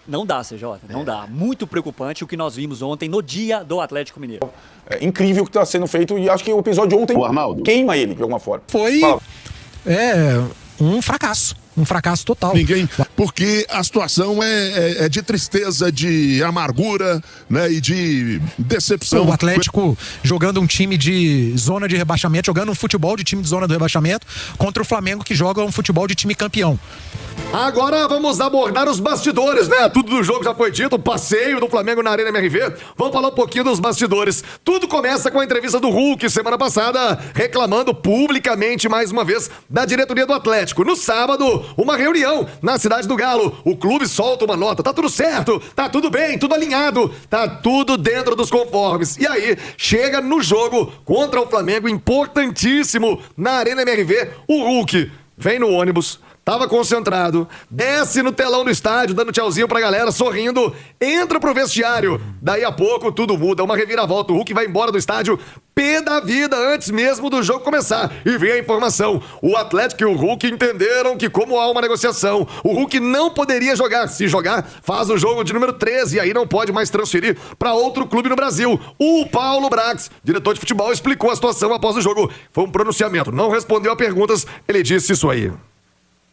Não dá, CJ, não dá. Muito preocupante o que nós vimos ontem no dia do Atlético Mineiro. É incrível o que está sendo feito e acho que o episódio de ontem queima ele de alguma forma. Foi um fracasso. Um fracasso total. Porque a situação é de tristeza, de amargura, né, e de decepção. O Atlético jogando um time de zona de rebaixamento, jogando um futebol de time de zona do rebaixamento contra o Flamengo que joga um futebol de time campeão. Agora vamos abordar os bastidores, né? Tudo do jogo já foi dito, o passeio do Flamengo na Arena MRV. Vamos falar um pouquinho dos bastidores. Tudo começa com a entrevista do Hulk semana passada, reclamando publicamente mais uma vez da diretoria do Atlético. No sábado, uma reunião na Cidade do Galo. O clube solta uma nota, tá tudo certo, tá tudo bem, tudo alinhado, tá tudo dentro dos conformes. E aí, chega no jogo contra o Flamengo, importantíssimo, na Arena MRV, o Hulk vem no ônibus, tava concentrado, desce no telão do estádio, dando tchauzinho pra galera, sorrindo, entra pro vestiário. Daí a pouco tudo muda, uma reviravolta. O Hulk vai embora do estádio, pé da vida, antes mesmo do jogo começar. E vem a informação, o Atlético e o Hulk entenderam que como há uma negociação, o Hulk não poderia jogar. Se jogar, faz o jogo de número 13 e aí não pode mais transferir pra outro clube no Brasil. O Paulo Brax, diretor de futebol, explicou a situação após o jogo. Foi um pronunciamento, não respondeu a perguntas, ele disse isso aí.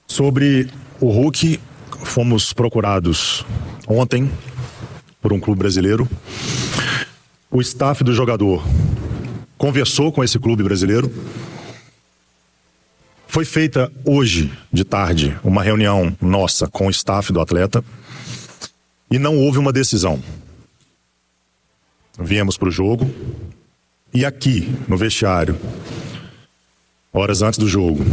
Sobre o Hulk, fomos procurados ontem por um clube brasileiro. O staff do jogador conversou com esse clube brasileiro. Foi feita hoje de tarde uma reunião nossa com o staff do atleta e não houve uma decisão. Viemos para o jogo e aqui no vestiário, horas antes do jogo,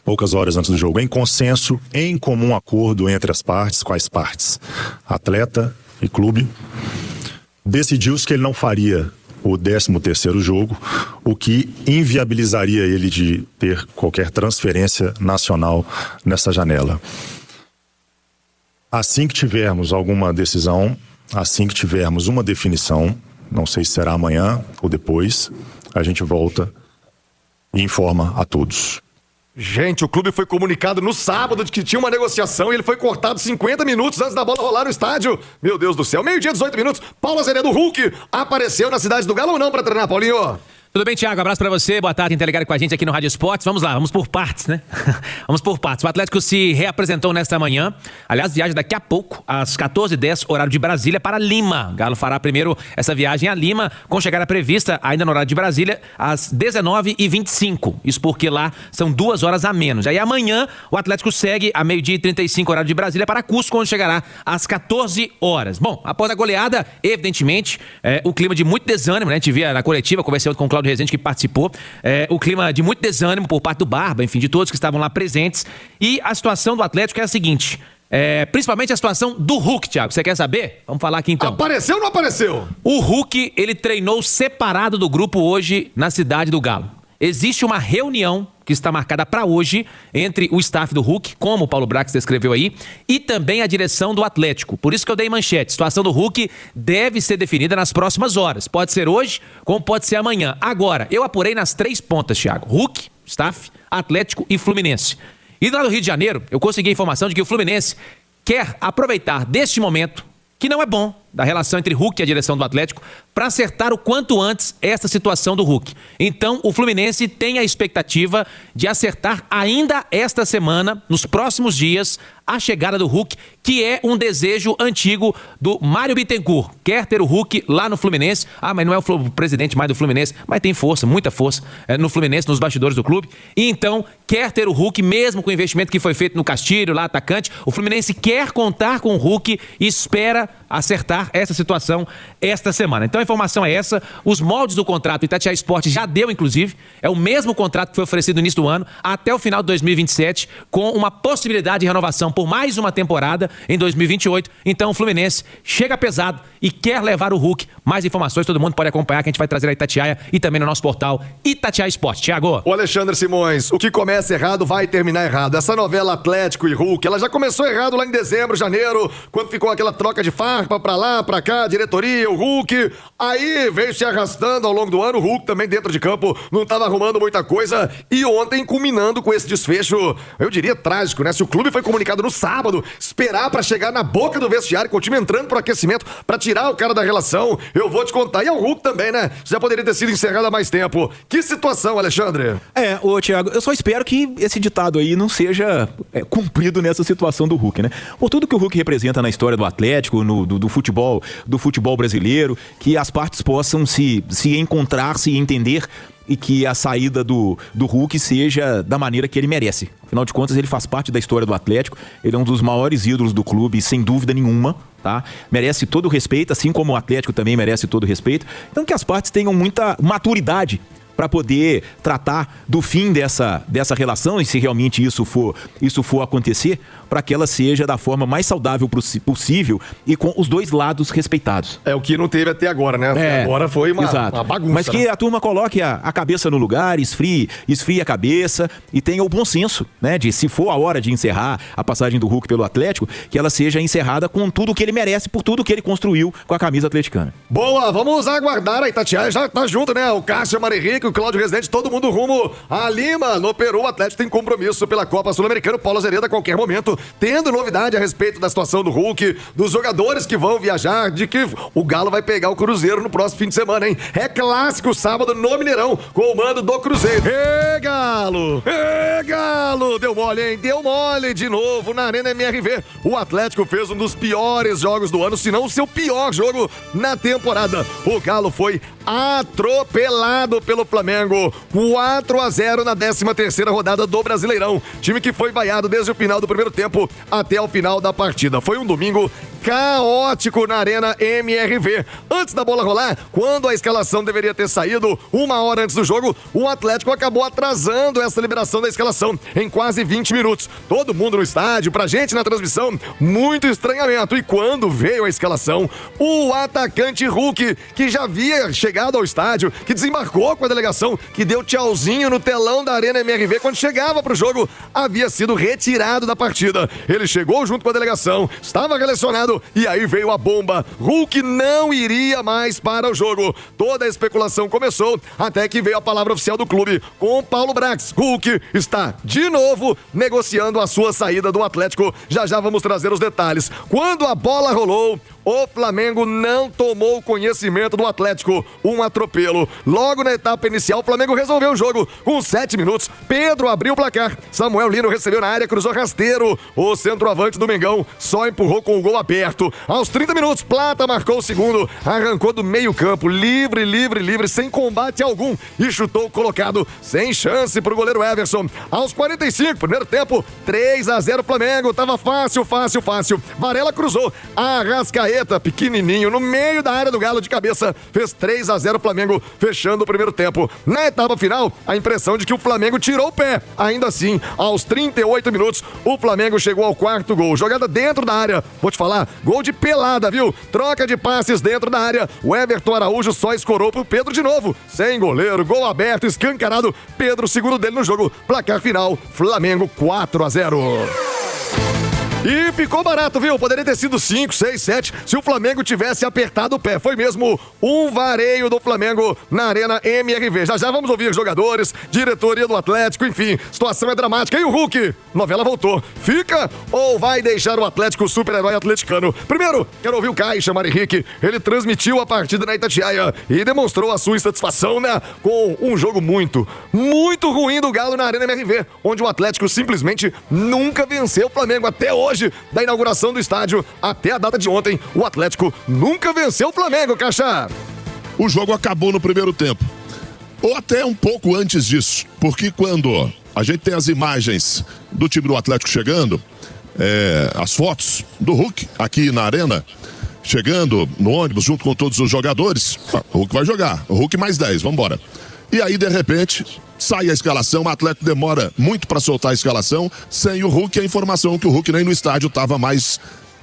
poucas horas antes do jogo, em consenso, em comum acordo entre as partes, quais partes? Atleta e clube, decidiu-se que ele não faria o 13º jogo, o que inviabilizaria ele de ter qualquer transferência nacional nessa janela. Assim que tivermos alguma decisão, assim que tivermos uma definição, não sei se será amanhã ou depois, a gente volta e informa a todos. Gente, o clube foi comunicado no sábado de que tinha uma negociação e ele foi cortado 50 minutos antes da bola rolar no estádio. Meu Deus do céu, meio-dia, 18 minutos. Paulo Azevedo, Hulk, apareceu na Cidade do Galo ou não pra treinar, Paulinho? Tudo bem, Thiago? Abraço pra você. Boa tarde, ligado com a gente aqui no Rádio Esportes. Vamos lá, vamos por partes, né? Vamos por partes. O Atlético se reapresentou nesta manhã. Aliás, viaja daqui a pouco, às 14h10, horário de Brasília, para Lima. O Galo fará primeiro essa viagem a Lima, com chegada prevista, ainda no horário de Brasília, às 19h25. Isso porque lá são 2 horas a menos. Aí amanhã, o Atlético segue a 12h35, horário de Brasília, para Cusco, onde chegará às 14 horas. Bom, após a goleada, evidentemente, o clima de muito desânimo, né? A gente via na coletiva, conversei com o Cláudio Rezende, que participou, o clima de muito desânimo por parte do Barba, enfim, de todos que estavam lá presentes. E a situação do Atlético é a seguinte, principalmente a situação do Hulk, Thiago. Você quer saber? Vamos falar aqui então. Apareceu ou não apareceu? O Hulk, ele treinou separado do grupo hoje na Cidade do Galo. Existe uma reunião que está marcada para hoje entre o staff do Hulk, como o Paulo Brax descreveu aí, e também a direção do Atlético. Por isso que eu dei manchete. A situação do Hulk deve ser definida nas próximas horas. Pode ser hoje, como pode ser amanhã. Agora, eu apurei nas 3 pontas, Thiago. Hulk, staff, Atlético e Fluminense. E lá no Rio de Janeiro, eu consegui a informação de que o Fluminense quer aproveitar deste momento, que não é bom, da relação entre Hulk e a direção do Atlético, para acertar o quanto antes essa situação do Hulk. Então, o Fluminense tem a expectativa de acertar ainda esta semana, nos próximos dias, a chegada do Hulk, que é um desejo antigo do Mário Bittencourt. Quer ter o Hulk lá no Fluminense. Ah, mas não é o presidente mais do Fluminense, mas tem força, muita força no Fluminense, nos bastidores do clube. E então, quer ter o Hulk, mesmo com o investimento que foi feito no Castilho, lá atacante. O Fluminense quer contar com o Hulk e espera acertar essa situação esta semana. Então a informação é essa, os moldes do contrato, o Itatiaia Esporte já deu, inclusive, é o mesmo contrato que foi oferecido no início do ano, até o final de 2027, com uma possibilidade de renovação por mais uma temporada em 2028. Então o Fluminense chega pesado e quer levar o Hulk. Mais informações todo mundo pode acompanhar, que a gente vai trazer na Itatiaia e também no nosso portal Itatiaia Esporte. Thiago. O Alexandre Simões, o que começa errado vai terminar errado. Essa novela Atlético e Hulk, ela já começou errado lá em dezembro, janeiro, quando ficou aquela troca de farra farpa pra lá, pra cá, diretoria, o Hulk. Aí veio se arrastando ao longo do ano. O Hulk também dentro de campo não tava arrumando muita coisa. E ontem culminando com esse desfecho, eu diria trágico, né? Se o clube foi comunicado no sábado, esperar pra chegar na boca do vestiário, com o time entrando pro aquecimento, pra tirar o cara da relação, eu vou te contar. E o Hulk também, né? Já poderia ter sido encerrado há mais tempo. Que situação, Alexandre? Ô Thiago, eu só espero que esse ditado aí não seja cumprido nessa situação do Hulk, né? Por tudo que o Hulk representa na história do Atlético, do futebol brasileiro, que as partes possam se encontrar, se entender e que a saída do Hulk seja da maneira que ele merece. Afinal de contas, ele faz parte da história do Atlético, ele é um dos maiores ídolos do clube, sem dúvida nenhuma, tá? Merece todo o respeito, assim como o Atlético também merece todo o respeito. Então que as partes tenham muita maturidade para poder tratar do fim dessa relação, e se realmente isso for acontecer, para que ela seja da forma mais saudável possível e com os dois lados respeitados. É o que não teve até agora, né? Até agora foi uma bagunça. Mas que a turma coloque a cabeça no lugar, esfrie a cabeça e tenha o bom senso, né? De, se for a hora de encerrar a passagem do Hulk pelo Atlético, que ela seja encerrada com tudo o que ele merece, por tudo que ele construiu com a camisa atleticana. Boa, vamos aguardar. A Itatiaia já tá junto, né? O Cássio, o Henrique, o Cláudio Residente, todo mundo rumo a Lima. No Peru, o Atlético tem compromisso pela Copa Sul-Americana. Paulo Azereda, a qualquer momento, tendo novidade a respeito da situação do Hulk, dos jogadores que vão viajar, de que o Galo vai pegar o Cruzeiro no próximo fim de semana, hein? É clássico sábado no Mineirão, com o mando do Cruzeiro. Ê, Galo! Ê, Galo! Deu mole, hein? Deu mole de novo na Arena MRV. O Atlético fez um dos piores jogos do ano, se não o seu pior jogo na temporada. O Galo foi atropelado pelo Flamengo, 4-0 na 13ª rodada do Brasileirão. Time que foi vaiado desde o final do primeiro tempo até o final da partida. Foi um domingo caótico na Arena MRV. Antes da bola rolar, quando a escalação deveria ter saído 1 hora antes do jogo, o Atlético acabou atrasando essa liberação da escalação em quase 20 minutos. Todo mundo no estádio, pra gente na transmissão, muito estranhamento. E quando veio a escalação, o atacante Hulk, que já havia chegado ao estádio, que desembarcou com a delegação, que deu tchauzinho no telão da Arena MRV quando chegava pro jogo, havia sido retirado da partida. Ele chegou junto com a delegação, estava relacionado, e aí veio a bomba. Hulk não iria mais para o jogo. Toda a especulação começou até que veio a palavra oficial do clube com Paulo Brax. Hulk está de novo negociando a sua saída do Atlético. Já vamos trazer os detalhes. Quando a bola rolou, o Flamengo não tomou conhecimento do Atlético. Um atropelo. Logo na etapa inicial, o Flamengo resolveu o jogo. Com 7 minutos, Pedro abriu o placar. Samuel Lino recebeu na área, cruzou rasteiro. O centroavante do Mengão só empurrou com o gol aberto. Aos 30 minutos, Plata marcou o segundo. Arrancou do meio campo, livre, sem combate algum. E chutou colocado, sem chance pro goleiro Everson. Aos 45, primeiro tempo, 3-0 Flamengo. Tava fácil. Varela cruzou. Arrascaeta, pequenininho, no meio da área do Galo de cabeça, fez 3-0 Flamengo, fechando o primeiro tempo. Na etapa final, a impressão de que o Flamengo tirou o pé. Ainda assim, aos 38 minutos, o Flamengo chegou ao 4º gol. Jogada dentro da área. Vou te falar, gol de pelada, viu? Troca de passes dentro da área. O Everton Araújo só escorou pro Pedro de novo. Sem goleiro, gol aberto, escancarado. Pedro, segundo dele no jogo. Placar final, Flamengo 4-0. E ficou barato, viu? Poderia ter sido 5, 6, 7 se o Flamengo tivesse apertado o pé. Foi mesmo um vareio do Flamengo na Arena MRV. Já vamos ouvir jogadores, diretoria do Atlético, enfim, situação é dramática. E o Hulk? Novela voltou. Fica ou vai deixar o Atlético super-herói atleticano? Primeiro, quero ouvir o Caio chamar Henrique. Ele transmitiu a partida na Itatiaia e demonstrou a sua insatisfação, né? Com um jogo muito ruim do Galo na Arena MRV, onde o Atlético simplesmente nunca venceu o Flamengo até hoje. Da inauguração do estádio até a data de ontem, o Atlético nunca venceu o Flamengo, Caixa. O jogo acabou no primeiro tempo, ou até um pouco antes disso, porque quando a gente tem as imagens do time do Atlético chegando, as fotos do Hulk aqui na arena, chegando no ônibus junto com todos os jogadores, o Hulk vai jogar, o Hulk mais 10, vambora. E aí, de repente, sai a escalação, o Atlético demora muito para soltar a escalação, sem o Hulk, a informação que o Hulk nem no estádio estava mais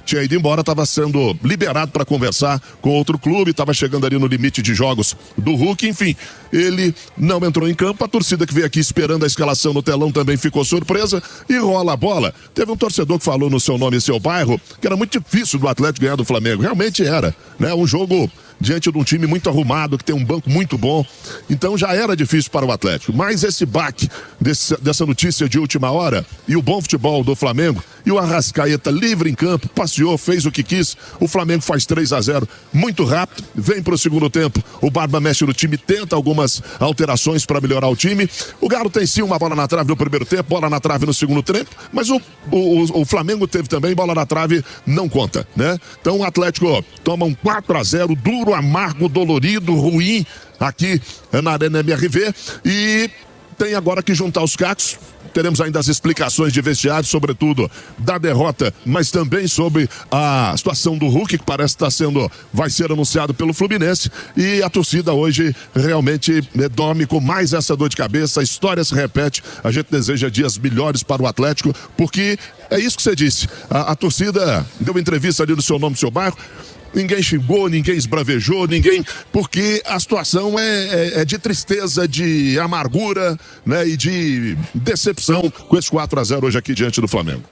tinha ido embora, estava sendo liberado para conversar com outro clube, estava chegando ali no limite de jogos do Hulk, enfim, ele não entrou em campo, a torcida que veio aqui esperando a escalação no telão também ficou surpresa e rola a bola. Teve um torcedor que falou no seu nome e seu bairro que era muito difícil do Atlético ganhar do Flamengo, realmente era, né? Um jogo diante de um time muito arrumado, que tem um banco muito bom, então já era difícil para o Atlético, mas esse baque dessa notícia de última hora e o bom futebol do Flamengo e o Arrascaeta livre em campo, passeou, fez o que quis, o Flamengo faz 3-0 muito rápido, vem para o segundo tempo, o Barba mexe no time, tenta algumas alterações para melhorar o time, o Galo tem sim uma bola na trave no primeiro tempo, bola na trave no segundo tempo, mas o Flamengo teve também bola na trave, não conta, né? Então o Atlético toma um 4-0 duro, amargo, dolorido, ruim aqui na Arena MRV e tem agora que juntar os cacos. Teremos ainda as explicações de vestiário, sobretudo da derrota, mas também sobre a situação do Hulk, que parece estar vai ser anunciado pelo Fluminense, e a torcida hoje realmente dorme com mais essa dor de cabeça, a história se repete, a gente deseja dias melhores para o Atlético, porque é isso que você disse, a torcida deu uma entrevista ali no seu nome, no seu bairro, ninguém xingou, ninguém esbravejou, porque a situação é de tristeza, de amargura, né, e de decepção com esse 4-0 hoje aqui diante do Flamengo.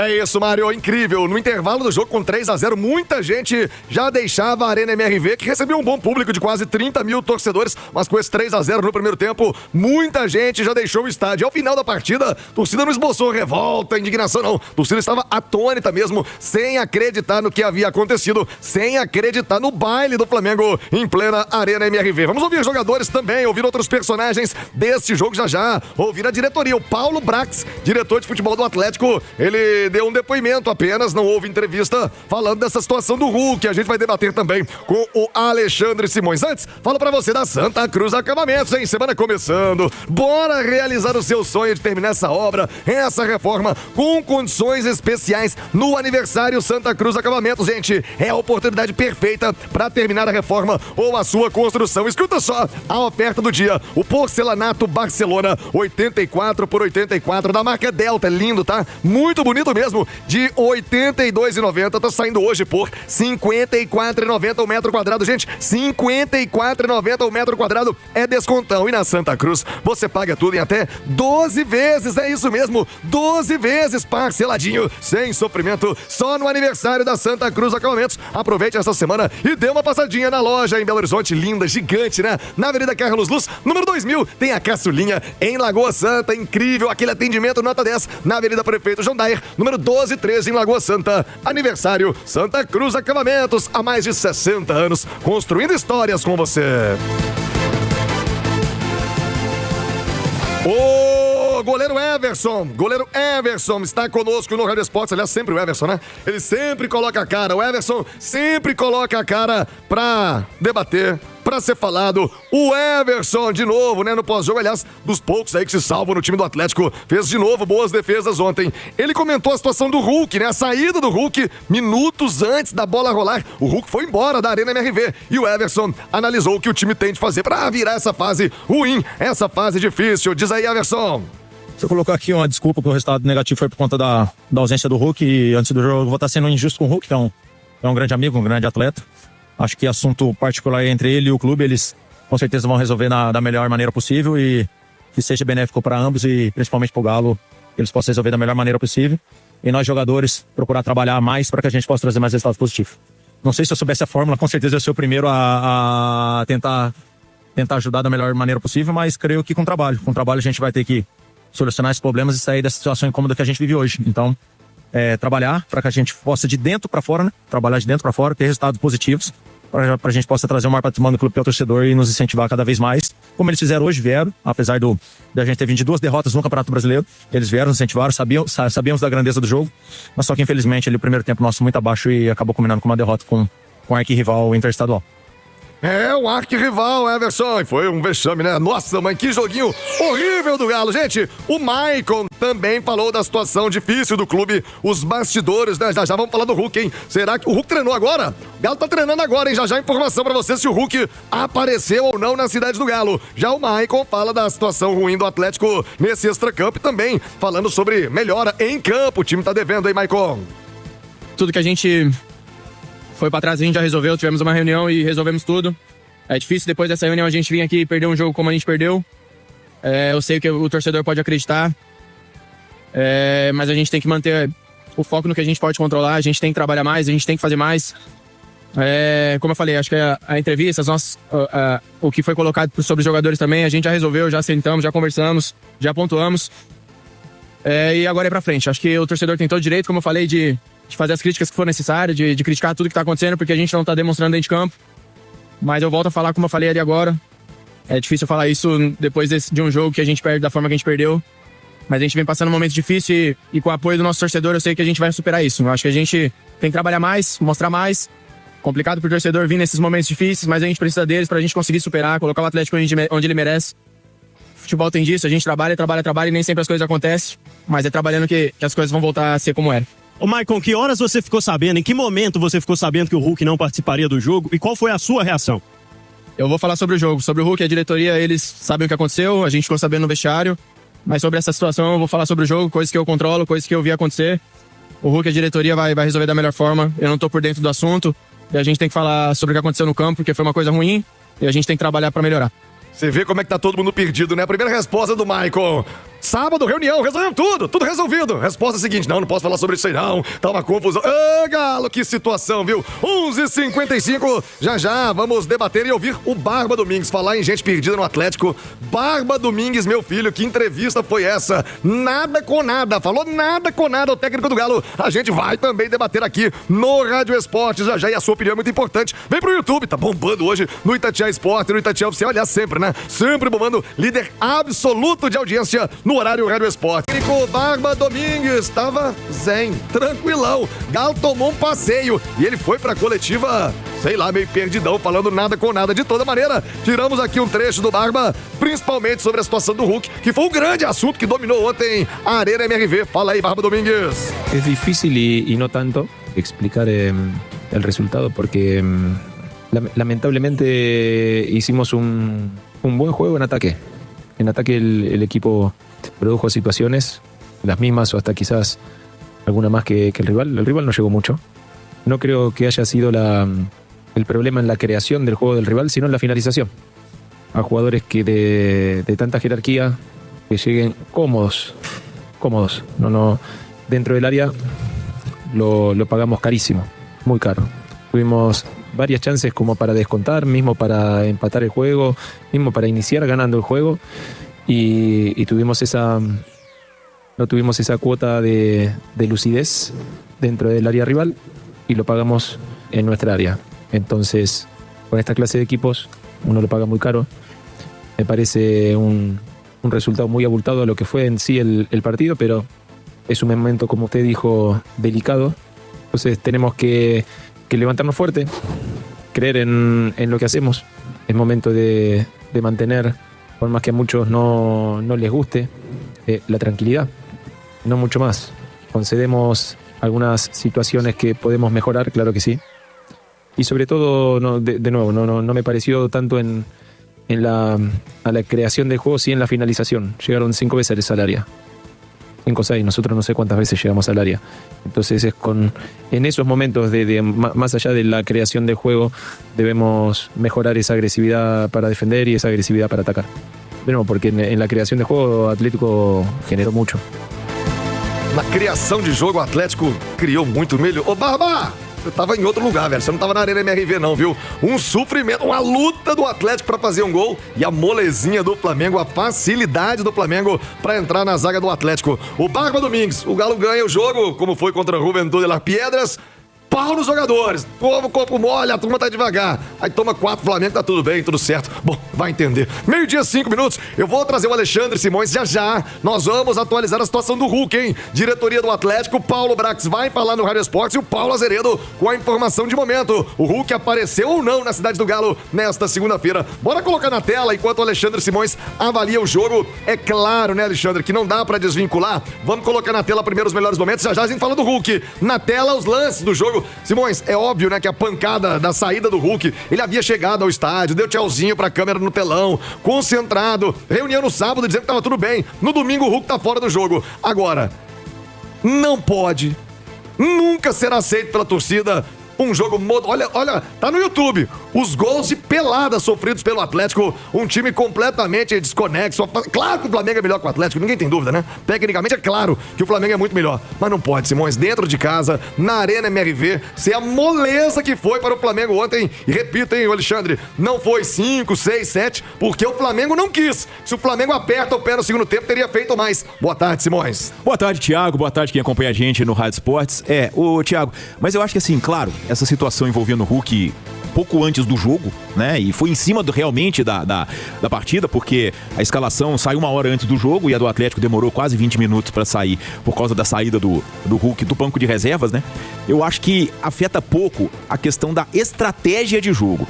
É isso, Mário, incrível. No intervalo do jogo com 3-0, muita gente já deixava a Arena MRV, que recebeu um bom público de quase 30 mil torcedores, mas com esse 3-0 no primeiro tempo, muita gente já deixou o estádio. Ao final da partida, a torcida não esboçou revolta, indignação, não. A torcida estava atônita mesmo, sem acreditar no que havia acontecido, sem acreditar no baile do Flamengo em plena Arena MRV. Vamos ouvir jogadores também, ouvir outros personagens deste jogo já, ouvir a diretoria. O Paulo Brax, diretor de futebol do Atlético, ele deu um depoimento apenas, não houve entrevista falando dessa situação do Hulk. A gente vai debater também com o Alexandre Simões. Antes, falo pra você da Santa Cruz Acabamentos, hein? Semana começando, bora realizar o seu sonho de terminar essa obra, essa reforma com condições especiais no aniversário Santa Cruz Acabamentos, gente. É a oportunidade perfeita pra terminar a reforma ou a sua construção. Escuta só a oferta do dia, o porcelanato Barcelona 84 por 84 da marca Delta, é lindo, tá? Muito bonito mesmo, de R$ 82,90, tá saindo hoje por R$ 54,90 o metro quadrado, gente, R$ 54,90 o metro quadrado é descontão, e na Santa Cruz você paga tudo em até 12 vezes, é isso mesmo, 12 vezes parceladinho, sem sofrimento, só no aniversário da Santa Cruz Acabamentos. Aproveite essa semana e dê uma passadinha na loja em Belo Horizonte, linda, gigante, né? Na Avenida Carlos Luz, número 2000, tem a caçulinha em Lagoa Santa, incrível, aquele atendimento nota 10, na Avenida Prefeito João Dair, número 1213 em Lagoa Santa. Aniversário Santa Cruz Acabamentos, há mais de 60 anos, construindo histórias com você. O goleiro Everson está conosco no Rádio Esportes, aliás, sempre o Everson, né? Ele sempre coloca a cara, o Everson sempre coloca a cara pra debater, pra ser falado. O Everson, de novo, né, no pós-jogo, aliás, dos poucos aí que se salvam no time do Atlético, fez de novo boas defesas ontem. Ele comentou a situação do Hulk, né, a saída do Hulk minutos antes da bola rolar. O Hulk foi embora da Arena MRV e o Everson analisou o que o time tem de fazer pra virar essa fase ruim, essa fase difícil. Diz aí, Everson. Você colocou aqui uma desculpa que o resultado negativo foi por conta da ausência do Hulk, e antes do jogo eu vou estar sendo injusto com o Hulk, que é um grande amigo, um grande atleta. Acho que assunto particular entre ele e o clube, eles com certeza vão resolver da melhor maneira possível e que seja benéfico para ambos e principalmente para o Galo, que eles possam resolver da melhor maneira possível. E nós, jogadores, procurar trabalhar mais para que a gente possa trazer mais resultados positivos. Não sei se eu soubesse a fórmula, com certeza eu sou o primeiro a tentar ajudar da melhor maneira possível, mas creio que com trabalho a gente vai ter que solucionar esses problemas e sair dessa situação incômoda que a gente vive hoje. Então, trabalhar para que a gente possa de dentro para fora, né? Trabalhar de dentro para fora, ter resultados positivos, para a gente possa trazer o maior patrimônio do clube que é o torcedor e nos incentivar cada vez mais. Como eles fizeram hoje, vieram, apesar da gente ter vindo de 2 derrotas no Campeonato Brasileiro, eles vieram, nos incentivaram, sabíamos da grandeza do jogo, mas só que infelizmente ali o primeiro tempo nosso muito abaixo e acabou combinando com uma derrota com o arquirrival interestadual. É, o arquirrival, Everson. Foi um vexame, né? Nossa, mãe, que joguinho horrível do Galo. Gente, o Maicon também falou da situação difícil do clube. Os bastidores, né? Já vamos falar do Hulk, hein? Será que o Hulk treinou agora? O Galo tá treinando agora, hein? Já informação pra você se o Hulk apareceu ou não na cidade do Galo. Já o Maicon fala da situação ruim do Atlético nesse extracampo e também falando sobre melhora em campo. O time tá devendo, hein, Maicon? tudo que a gente foi pra trás a gente já resolveu. Tivemos uma reunião e resolvemos tudo. É difícil depois dessa reunião a gente vir aqui e perder um jogo como a gente perdeu. Eu sei que o torcedor pode acreditar. Mas a gente tem que manter o foco no que a gente pode controlar. A gente tem que trabalhar mais, a gente tem que fazer mais. Como eu falei, acho que a entrevista, o que foi colocado sobre os jogadores também, a gente já resolveu, já sentamos, já conversamos, já pontuamos. E agora é pra frente. Acho que o torcedor tem todo o direito, como eu falei, de fazer as críticas que for necessário, de criticar tudo que tá acontecendo, porque a gente não tá demonstrando dentro de campo. Mas eu volto a falar como eu falei ali agora. É difícil falar isso depois de um jogo que a gente perde da forma que a gente perdeu. Mas a gente vem passando um momento difícil e com o apoio do nosso torcedor eu sei que a gente vai superar isso. Eu acho que a gente tem que trabalhar mais, mostrar mais. Complicado pro torcedor vir nesses momentos difíceis, mas a gente precisa deles pra gente conseguir superar, colocar o Atlético onde ele merece. Futebol tem disso, a gente trabalha e nem sempre as coisas acontecem. Mas é trabalhando que as coisas vão voltar a ser como era. Ô Maicon, que horas você ficou sabendo, em que momento você ficou sabendo que o Hulk não participaria do jogo e qual foi a sua reação? Eu vou falar sobre o jogo. Sobre o Hulk, a diretoria, eles sabem o que aconteceu, a gente ficou sabendo no vestiário. Mas sobre essa situação, eu vou falar sobre o jogo, coisas que eu controlo, coisas que eu vi acontecer. O Hulk, a diretoria, vai resolver da melhor forma. Eu não tô por dentro do assunto. E a gente tem que falar sobre o que aconteceu no campo, porque foi uma coisa ruim. E a gente tem que trabalhar pra melhorar. Você vê como é que tá todo mundo perdido, né? A primeira resposta do Maicon. Sábado, reunião, resolvemos tudo resolvido. Resposta seguinte, não posso falar sobre isso aí não, tá uma confusão. Galo, que situação, viu? 11h55, já, vamos debater e ouvir o Barba Domingues falar em gente perdida no Atlético. Barba Domingues, meu filho, que entrevista foi essa? Nada com nada, falou nada com nada o técnico do Galo. A gente vai também debater aqui no Rádio Esportes, já, e a sua opinião é muito importante. Vem pro YouTube, tá bombando hoje no Itatiaia Esporte, no Itatiaia Oficial, aliás, sempre, né? Sempre bombando, líder absoluto de audiência no horário Rádio Esporte. O técnico Barba Domingues estava zen, tranquilão. Galo tomou um passeio e ele foi pra coletiva, sei lá, meio perdidão, falando nada com nada. De toda maneira, tiramos aqui um trecho do Barba, principalmente sobre a situação do Hulk, que foi um grande assunto que dominou ontem a Arena MRV. Fala aí, Barba Domingues. Es difícil y no tanto explicar el resultado porque lamentablemente hicimos un buen juego en ataque. En ataque el equipo produjo situaciones, las mismas o hasta quizás alguna más que el rival. El rival no llegó mucho. No creo que haya sido el problema en la creación del juego del rival, sino en la finalización. A jugadores que de tanta jerarquía que lleguen cómodos. No, dentro del área lo pagamos carísimo, muy caro. Tuvimos varias chances como para descontar, mismo para empatar el juego, mismo para iniciar ganando el juego y no tuvimos esa cuota de lucidez dentro del área rival y lo pagamos en nuestra área. Entonces, con esta clase de equipos uno lo paga muy caro. Me parece un resultado muy abultado a lo que fue en sí el partido, pero es un momento, como usted dijo, delicado. Entonces tenemos que levantarnos fuerte, creer en lo que hacemos. Es momento de mantener, por más que a muchos no les guste, la tranquilidad, no mucho más. Concedemos algunas situaciones que podemos mejorar, claro que sí. Y sobre todo, de nuevo, no me pareció tanto a la creación del juego, sí en la finalización. Llegaron 5 veces al área. 5 o 6, nosotros no sé cuántas veces llegamos al área. Entonces en esos momentos más allá de la creación del juego, debemos mejorar esa agresividad para defender y esa agresividad para atacar. De nuevo, porque en la creación de juego Atlético generó mucho. Na criação de jogo, o Atlético criou muito milho. Ô, Barba! Você tava em outro lugar, velho. Você não tava na Arena MRV, não, viu? Um sofrimento, uma luta do Atlético pra fazer um gol e a molezinha do Flamengo, a facilidade do Flamengo pra entrar na zaga do Atlético. O Barba Domingues, o Galo ganha o jogo, como foi contra o Juventude de las Piedras. Pau nos jogadores, o corpo mole, a turma tá devagar. Aí toma 4 Flamengo, tá tudo bem, tudo certo. Bom, vai entender. 12h, 5 minutos, eu vou trazer o Alexandre Simões já. Nós vamos atualizar a situação do Hulk, hein? Diretoria do Atlético, o Paulo Brax vai falar no Rádio Esportes e o Paulo Azeredo com a informação de momento. O Hulk apareceu ou não na Cidade do Galo nesta segunda-feira. Bora colocar na tela enquanto o Alexandre Simões avalia o jogo. É claro, né, Alexandre, que não dá pra desvincular. Vamos colocar na tela primeiro os melhores momentos. Já a gente fala do Hulk. Na tela, os lances do jogo. Simões, é óbvio, né, que a pancada da saída do Hulk, ele havia chegado ao estádio, deu tchauzinho pra câmera no telão, concentrado, reunião no sábado dizendo que tava tudo bem. No domingo o Hulk tá fora do jogo. Agora, não pode Nunca será aceito pela torcida um jogo... Olha, tá no YouTube. Os gols de pelada sofridos pelo Atlético. Um time completamente desconexo. Claro que o Flamengo é melhor que o Atlético, ninguém tem dúvida, né? Tecnicamente é claro que o Flamengo é muito melhor. Mas não pode, Simões, dentro de casa, na Arena MRV, ser a moleza que foi para o Flamengo ontem. E repito, hein, Alexandre, não foi 5, 6, 7, porque o Flamengo não quis. Se o Flamengo aperta o pé no segundo tempo, teria feito mais. Boa tarde, Simões. Boa tarde, Thiago. Boa tarde quem acompanha a gente no Rádio Esportes. Thiago, mas eu acho que assim, claro, essa situação envolvendo o Hulk pouco antes do jogo, né? E foi em cima realmente da partida, porque a escalação saiu 1 hora antes do jogo e a do Atlético demorou quase 20 minutos para sair por causa da saída do Hulk do banco de reservas, né? Eu acho que afeta pouco a questão da estratégia de jogo.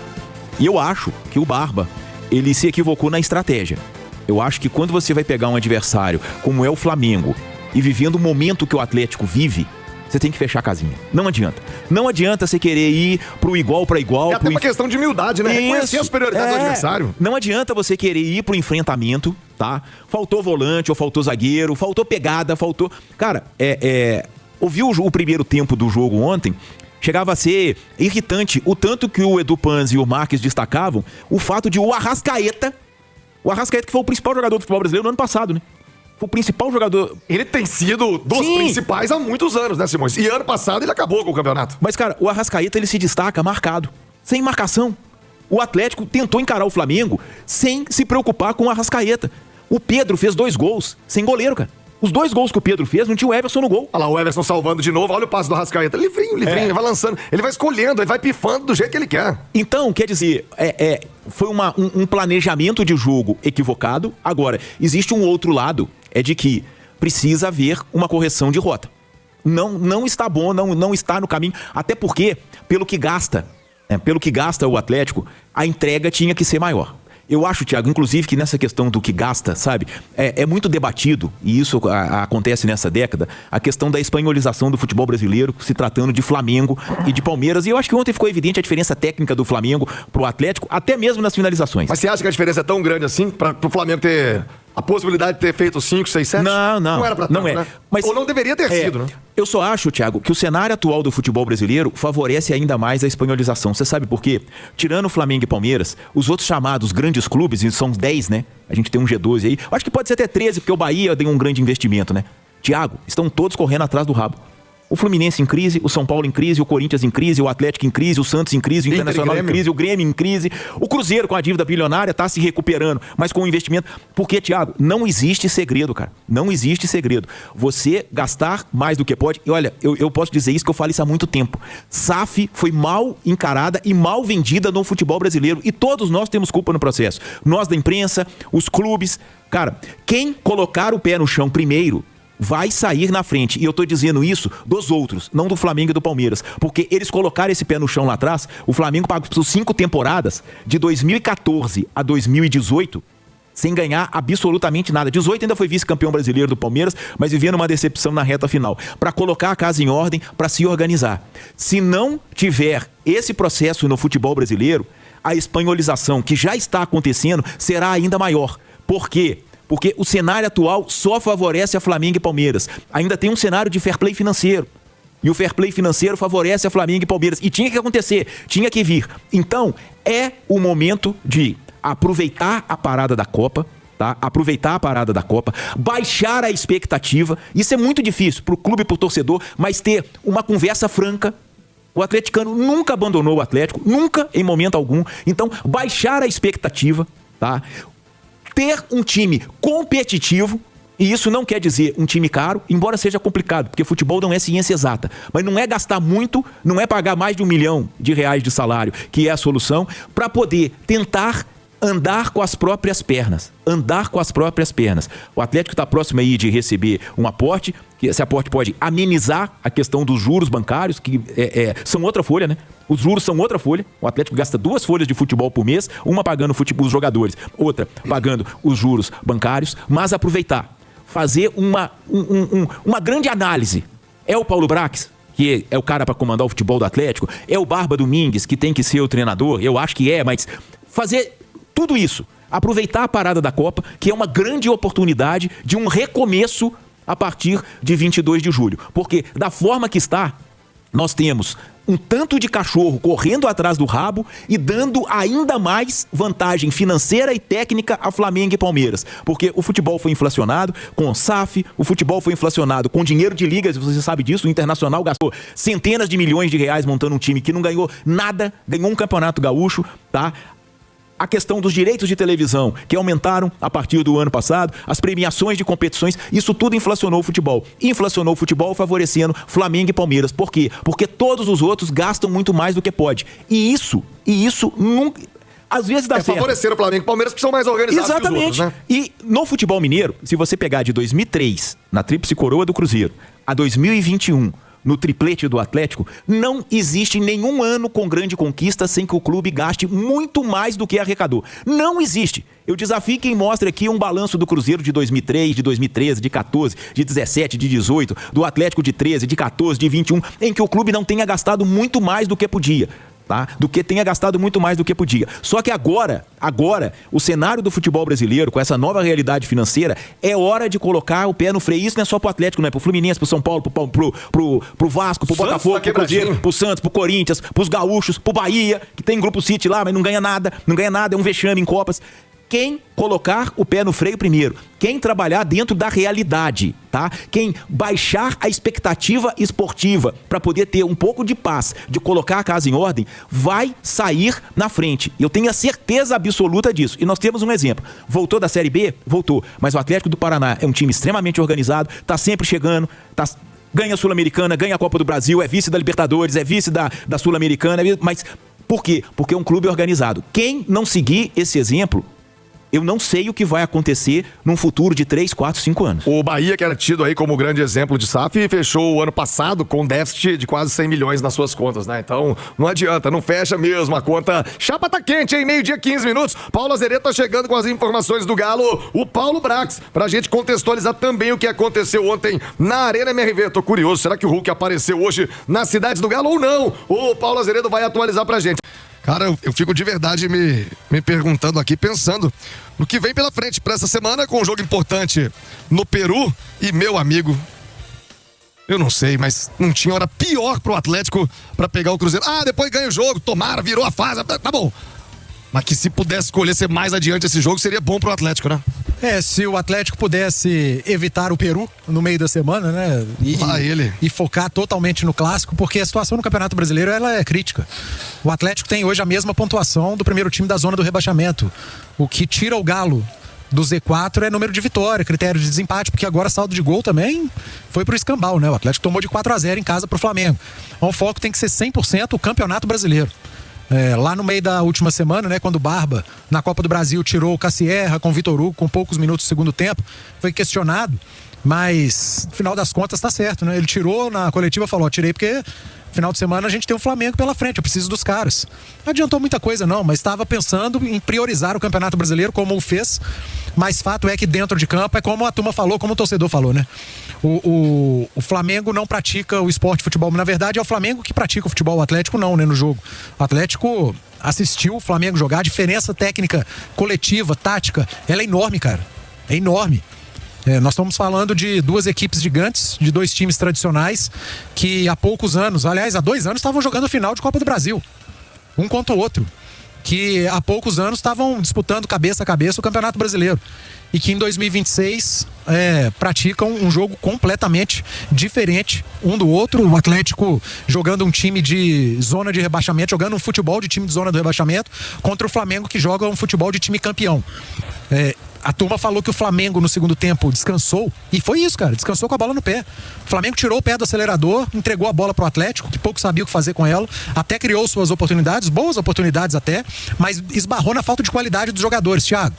E eu acho que o Barba, ele se equivocou na estratégia. Eu acho que quando você vai pegar um adversário como é o Flamengo e vivendo o momento que o Atlético vive, você tem que fechar a casinha. Não adianta. Não adianta você querer ir pro igual para igual. É até uma questão de humildade, né? Reconhecer a superioridade do adversário. Não adianta você querer ir pro enfrentamento, tá? Faltou volante, ou faltou zagueiro, faltou pegada, faltou... Cara, ouviu o primeiro tempo do jogo ontem? Chegava a ser irritante o tanto que o Edu Panzi e o Marques destacavam o fato de o Arrascaeta que foi o principal jogador do futebol brasileiro no ano passado, né? Foi o principal jogador. Ele tem sido dos principais há muitos anos, né, Simões? E ano passado ele acabou com o campeonato. Mas, cara, o Arrascaeta, ele se destaca marcado, sem marcação. O Atlético tentou encarar o Flamengo sem se preocupar com o Arrascaeta. O Pedro fez 2 gols sem goleiro, cara. Os 2 gols que o Pedro fez, não tinha o Everson no gol. Olha lá, o Everson salvando de novo. Olha o passe do Arrascaeta. Livrinho, ele vai lançando. Ele vai escolhendo, ele vai pifando do jeito que ele quer. Então, quer dizer, foi um planejamento de jogo equivocado. Agora, existe um outro lado, é de que precisa haver uma correção de rota. Não está bom, não está no caminho. Até porque, pelo que gasta o Atlético, a entrega tinha que ser maior. Eu acho, Thiago, inclusive, que nessa questão do que gasta, sabe, é muito debatido, e isso acontece nessa década, a questão da espanholização do futebol brasileiro, se tratando de Flamengo e de Palmeiras. E eu acho que ontem ficou evidente a diferença técnica do Flamengo pro Atlético, até mesmo nas finalizações. Mas você acha que a diferença é tão grande assim pro Flamengo ter a possibilidade de ter feito 5, 6, 7? Não era pra tanto, não é. Né? Mas, ou não deveria ter sido, né? Eu só acho, Thiago, que o cenário atual do futebol brasileiro favorece ainda mais a espanholização. Você sabe por quê? Tirando o Flamengo e Palmeiras, os outros chamados grandes clubes, e são 10, né? A gente tem um G12 aí. Eu acho que pode ser até 13, porque o Bahia deu um grande investimento, né? Thiago, estão todos correndo atrás do rabo. O Fluminense em crise, o São Paulo em crise, o Corinthians em crise, o Atlético em crise, o Santos em crise, o Internacional em crise, o Grêmio em crise, o Cruzeiro com a dívida bilionária está se recuperando, mas com o investimento. Porque, Thiago, não existe segredo, cara. Não existe segredo. Você gastar mais do que pode. E olha, eu posso dizer isso, que eu falo isso há muito tempo. SAF foi mal encarada e mal vendida no futebol brasileiro. E todos nós temos culpa no processo. Nós da imprensa, os clubes. Cara, quem colocar o pé no chão primeiro vai sair na frente. E eu tô dizendo isso dos outros, não do Flamengo e do Palmeiras. Porque eles colocaram esse pé no chão lá atrás. O Flamengo passou 5 temporadas, de 2014 a 2018, sem ganhar absolutamente nada. 18 ainda foi vice-campeão brasileiro do Palmeiras, mas vivia numa decepção na reta final. Para colocar a casa em ordem, para se organizar. Se não tiver esse processo no futebol brasileiro, a espanholização que já está acontecendo será ainda maior. Por quê? Porque o cenário atual só favorece a Flamengo e Palmeiras. Ainda tem um cenário de fair play financeiro. E o fair play financeiro favorece a Flamengo e Palmeiras. E tinha que acontecer, tinha que vir. Então, é o momento de aproveitar a parada da Copa, tá? Aproveitar a parada da Copa, baixar a expectativa. Isso é muito difícil para o clube e para o torcedor, mas ter uma conversa franca. O atleticano nunca abandonou o Atlético, nunca, em momento algum. Então, baixar a expectativa, tá? Ter um time competitivo, e isso não quer dizer um time caro, embora seja complicado, porque futebol não é ciência exata, mas não é gastar muito, não é pagar mais de R$1 milhão de salário, que é a solução, para poder tentar andar com as próprias pernas. Andar com as próprias pernas. O Atlético está próximo aí de receber um aporte, que esse aporte pode amenizar a questão dos juros bancários, que são outra folha, né? Os juros são outra folha. O Atlético gasta 2 folhas de futebol por mês, uma pagando os jogadores, outra pagando os juros bancários, mas aproveitar, fazer uma grande análise. É o Paulo Brax, que é o cara para comandar o futebol do Atlético? É o Barba Domingues, que tem que ser o treinador? Eu acho que é, mas fazer tudo isso, aproveitar a parada da Copa, que é uma grande oportunidade de um recomeço a partir de 22 de julho. Porque da forma que está, nós temos um tanto de cachorro correndo atrás do rabo e dando ainda mais vantagem financeira e técnica a Flamengo e Palmeiras. Porque o futebol foi inflacionado com o SAF, o futebol foi inflacionado com dinheiro de ligas, você sabe disso, o Internacional gastou centenas de milhões de reais montando um time que não ganhou nada, ganhou um campeonato gaúcho, tá? A questão dos direitos de televisão, que aumentaram a partir do ano passado, as premiações de competições, isso tudo inflacionou o futebol. Inflacionou o futebol favorecendo Flamengo e Palmeiras. Por quê? Porque todos os outros gastam muito mais do que pode. E isso nunca... Às vezes dá certo. Favorecer o Flamengo e Palmeiras, que são mais organizados. Exatamente. Que os outros, né? E no futebol mineiro, se você pegar de 2003, na tríplice coroa do Cruzeiro, a 2021... no triplete do Atlético, não existe nenhum ano com grande conquista sem que o clube gaste muito mais do que arrecadou. Não existe. Eu desafio quem mostra aqui um balanço do Cruzeiro de 2003, de 2013, de 14, de 17, de 18, do Atlético de 13, de 14, de 21, em que o clube não tenha gastado muito mais do que podia. Tá? Do que tenha gastado muito mais do que podia. Só que agora, o cenário do futebol brasileiro, com essa nova realidade financeira, é hora de colocar o pé no freio. Isso não é só pro Atlético, não é pro Fluminense, pro São Paulo, pro Vasco, pro Botafogo, pro Cruzeiro, pro Santos, pro Corinthians, pros Gaúchos, pro Bahia, que tem Grupo City lá, mas não ganha nada, é um vexame em Copas. Quem colocar o pé no freio primeiro, quem trabalhar dentro da realidade, tá? Quem baixar a expectativa esportiva para poder ter um pouco de paz, de colocar a casa em ordem, vai sair na frente. Eu tenho a certeza absoluta disso. E nós temos um exemplo. Voltou da Série B? Voltou. Mas o Atlético do Paraná é um time extremamente organizado, tá sempre chegando, ganha a Sul-Americana, ganha a Copa do Brasil, é vice da Libertadores, é vice da Sul-Americana, mas por quê? Porque é um clube organizado. Quem não seguir esse exemplo, eu não sei o que vai acontecer num futuro de 3, 4, 5 anos. O Bahia, que era tido aí como grande exemplo de SAF, fechou o ano passado com déficit de quase 100 milhões nas suas contas, né? Então, não adianta, não fecha mesmo a conta. Chapa tá quente, hein? 12h, 15 minutos. Paulo Azeredo tá chegando com as informações do Galo. O Paulo Brax, pra gente contextualizar também o que aconteceu ontem na Arena MRV. Tô curioso, será que o Hulk apareceu hoje na cidade do Galo ou não? O Paulo Azeredo vai atualizar pra gente. Cara, eu fico de verdade me perguntando aqui, pensando no que vem pela frente para essa semana, com um jogo importante no Peru. E, meu amigo, eu não sei, mas não tinha hora pior pro Atlético para pegar o Cruzeiro. Ah, depois ganha o jogo, tomara, virou a fase, tá bom. Mas que se pudesse escolher ser mais adiante esse jogo, seria bom pro Atlético, né? Se o Atlético pudesse evitar o Peru no meio da semana, né? E focar totalmente no clássico, porque a situação no Campeonato Brasileiro ela é crítica. O Atlético tem hoje a mesma pontuação do primeiro time da zona do rebaixamento. O que tira o Galo do Z4 é número de vitória, critério de desempate, porque agora saldo de gol também foi pro escambau, né? O Atlético tomou de 4-0 em casa pro Flamengo. Então o foco tem que ser 100% o Campeonato Brasileiro. Lá no meio da última semana, né, quando o Barba, na Copa do Brasil, tirou o Cassierra com o Vitor Hugo com poucos minutos do segundo tempo, foi questionado, mas no final das contas tá certo, né? Ele tirou na coletiva, falou, tirei porque final de semana a gente tem o Flamengo pela frente, eu preciso dos caras. Não adiantou muita coisa não, mas estava pensando em priorizar o Campeonato Brasileiro como o fez, mas fato é que dentro de campo é como a turma falou, como o torcedor falou, né? O Flamengo não pratica o esporte futebol, na verdade é o Flamengo que pratica o futebol, o Atlético não, né, no jogo. O Atlético assistiu o Flamengo jogar, a diferença técnica, coletiva, tática, ela é enorme, cara, é enorme. Nós estamos falando de duas equipes gigantes, de dois times tradicionais que há poucos anos, aliás, há 2 anos estavam jogando final de Copa do Brasil, um contra o outro, que há poucos anos estavam disputando cabeça a cabeça o Campeonato Brasileiro e que em 2026 praticam um jogo completamente diferente um do outro. O Atlético jogando um time de zona de rebaixamento, jogando um futebol de time de zona do rebaixamento contra o Flamengo que joga um futebol de time campeão. A turma falou que o Flamengo no segundo tempo descansou, e foi isso, cara, descansou com a bola no pé. O Flamengo tirou o pé do acelerador, entregou a bola pro Atlético, que pouco sabia o que fazer com ela, até criou suas oportunidades, boas oportunidades até, mas esbarrou na falta de qualidade dos jogadores, Thiago.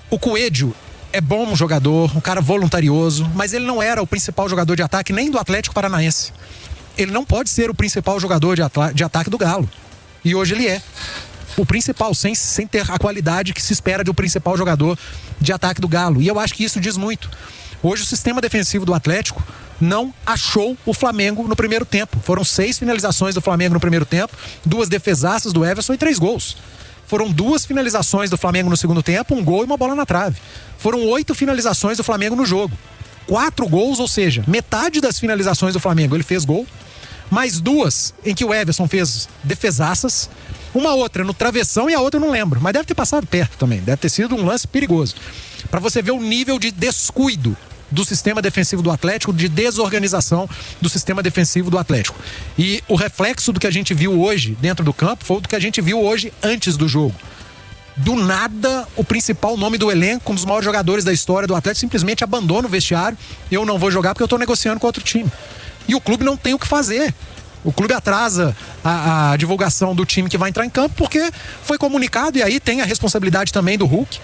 O Coelho é bom jogador, um cara voluntarioso, mas ele não era o principal jogador de ataque nem do Atlético Paranaense. Ele não pode ser o principal jogador de ataque do Galo, e hoje ele é o principal, sem ter a qualidade que se espera do principal jogador de ataque do Galo. E eu acho que isso diz muito. Hoje o sistema defensivo do Atlético não achou o Flamengo no primeiro tempo. Foram 6 finalizações do Flamengo no primeiro tempo, 2 defesaças do Everson e 3 gols. Foram 2 finalizações do Flamengo no segundo tempo, 1 gol e uma bola na trave. Foram 8 finalizações do Flamengo no jogo. 4 gols, ou seja, metade das finalizações do Flamengo ele fez gol, mais 2 em que o Everson fez defesaças, uma outra no travessão e a outra eu não lembro, mas deve ter passado perto também, deve ter sido um lance perigoso. Para você ver o nível de descuido do sistema defensivo do Atlético, de desorganização do sistema defensivo do Atlético. E o reflexo do que a gente viu hoje dentro do campo foi o do que a gente viu hoje antes do jogo. Do nada, o principal nome do elenco, um dos maiores jogadores da história do Atlético, simplesmente abandona o vestiário. Eu não vou jogar porque eu estou negociando com outro time. E o clube não tem o que fazer. O clube atrasa a divulgação do time que vai entrar em campo porque foi comunicado, e aí tem a responsabilidade também do Hulk.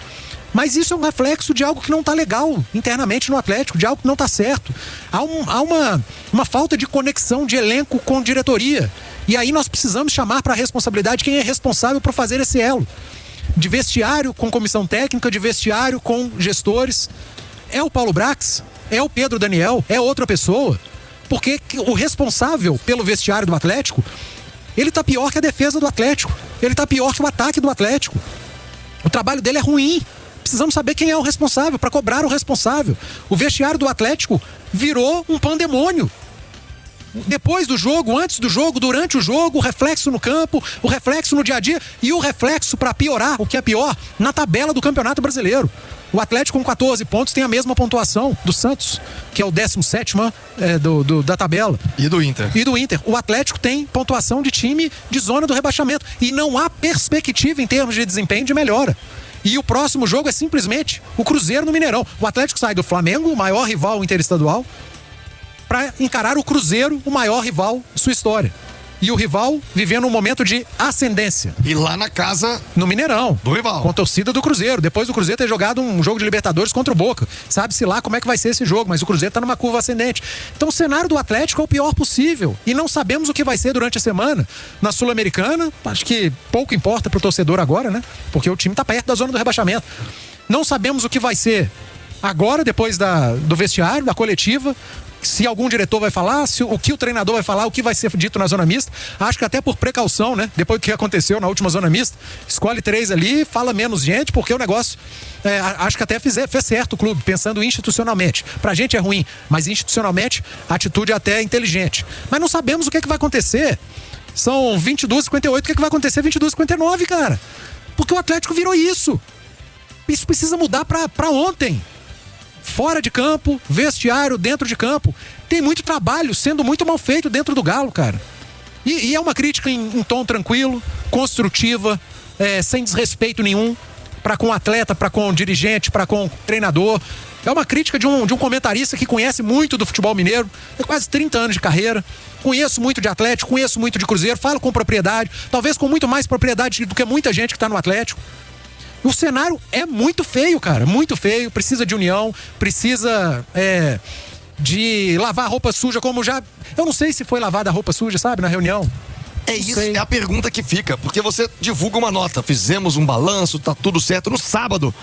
Mas isso é um reflexo de algo que não está legal internamente no Atlético, de algo que não está certo. Há uma falta de conexão de elenco com diretoria. E aí nós precisamos chamar para a responsabilidade quem é responsável por fazer esse elo. De vestiário com comissão técnica, de vestiário com gestores. É o Paulo Brax? É o Pedro Daniel? É outra pessoa? Porque o responsável pelo vestiário do Atlético, ele tá pior que a defesa do Atlético. Ele tá pior que o ataque do Atlético. O trabalho dele é ruim. Precisamos saber quem é o responsável, para cobrar o responsável. O vestiário do Atlético virou um pandemônio. Depois do jogo, antes do jogo, durante o jogo, o reflexo no campo, o reflexo no dia a dia e o reflexo, para piorar, o que é pior, na tabela do Campeonato Brasileiro. O Atlético com 14 pontos tem a mesma pontuação do Santos, que é o 17º da tabela. E do Inter. O Atlético tem pontuação de time de zona do rebaixamento. E não há perspectiva em termos de desempenho de melhora. E o próximo jogo é simplesmente o Cruzeiro no Mineirão. O Atlético sai do Flamengo, o maior rival interestadual, para encarar o Cruzeiro, o maior rival de sua história. E o rival vivendo um momento de ascendência. E lá na casa... No Mineirão. Do rival. Com a torcida do Cruzeiro. Depois do Cruzeiro ter jogado um jogo de Libertadores contra o Boca. Sabe-se lá como é que vai ser esse jogo, mas o Cruzeiro tá numa curva ascendente. Então o cenário do Atlético é o pior possível. E não sabemos o que vai ser durante a semana. Na Sul-Americana, acho que pouco importa pro torcedor agora, né? Porque o time tá perto da zona do rebaixamento. Não sabemos o que vai ser agora, depois do vestiário, da coletiva. Se algum diretor vai falar, o que o treinador vai falar, o que vai ser dito na zona mista. Acho que até por precaução, né? Depois do que aconteceu na última zona mista, escolhe 3 ali, fala menos gente, porque o negócio, acho que até fez certo o clube, pensando institucionalmente. Pra gente é ruim, mas institucionalmente a atitude é até inteligente. Mas não sabemos o que vai acontecer. São 22h58, o que vai acontecer 22h59, cara? Porque o Atlético virou isso. Isso precisa mudar pra ontem. Fora de campo, vestiário, dentro de campo. Tem muito trabalho sendo muito mal feito dentro do Galo, cara. E é uma crítica em tom tranquilo, construtiva, sem desrespeito nenhum, para com o atleta, para com o dirigente, para com o treinador. É uma crítica de um comentarista que conhece muito do futebol mineiro, tem quase 30 anos de carreira. Conheço muito de Atlético, conheço muito de Cruzeiro, falo com propriedade, talvez com muito mais propriedade do que muita gente que está no Atlético. O cenário é muito feio, cara, muito feio. Precisa de união, precisa de lavar a roupa suja, como já... Eu não sei se foi lavada a roupa suja, sabe, na reunião. É isso, é a pergunta que fica, porque você divulga uma nota, fizemos um balanço, tá tudo certo no sábado.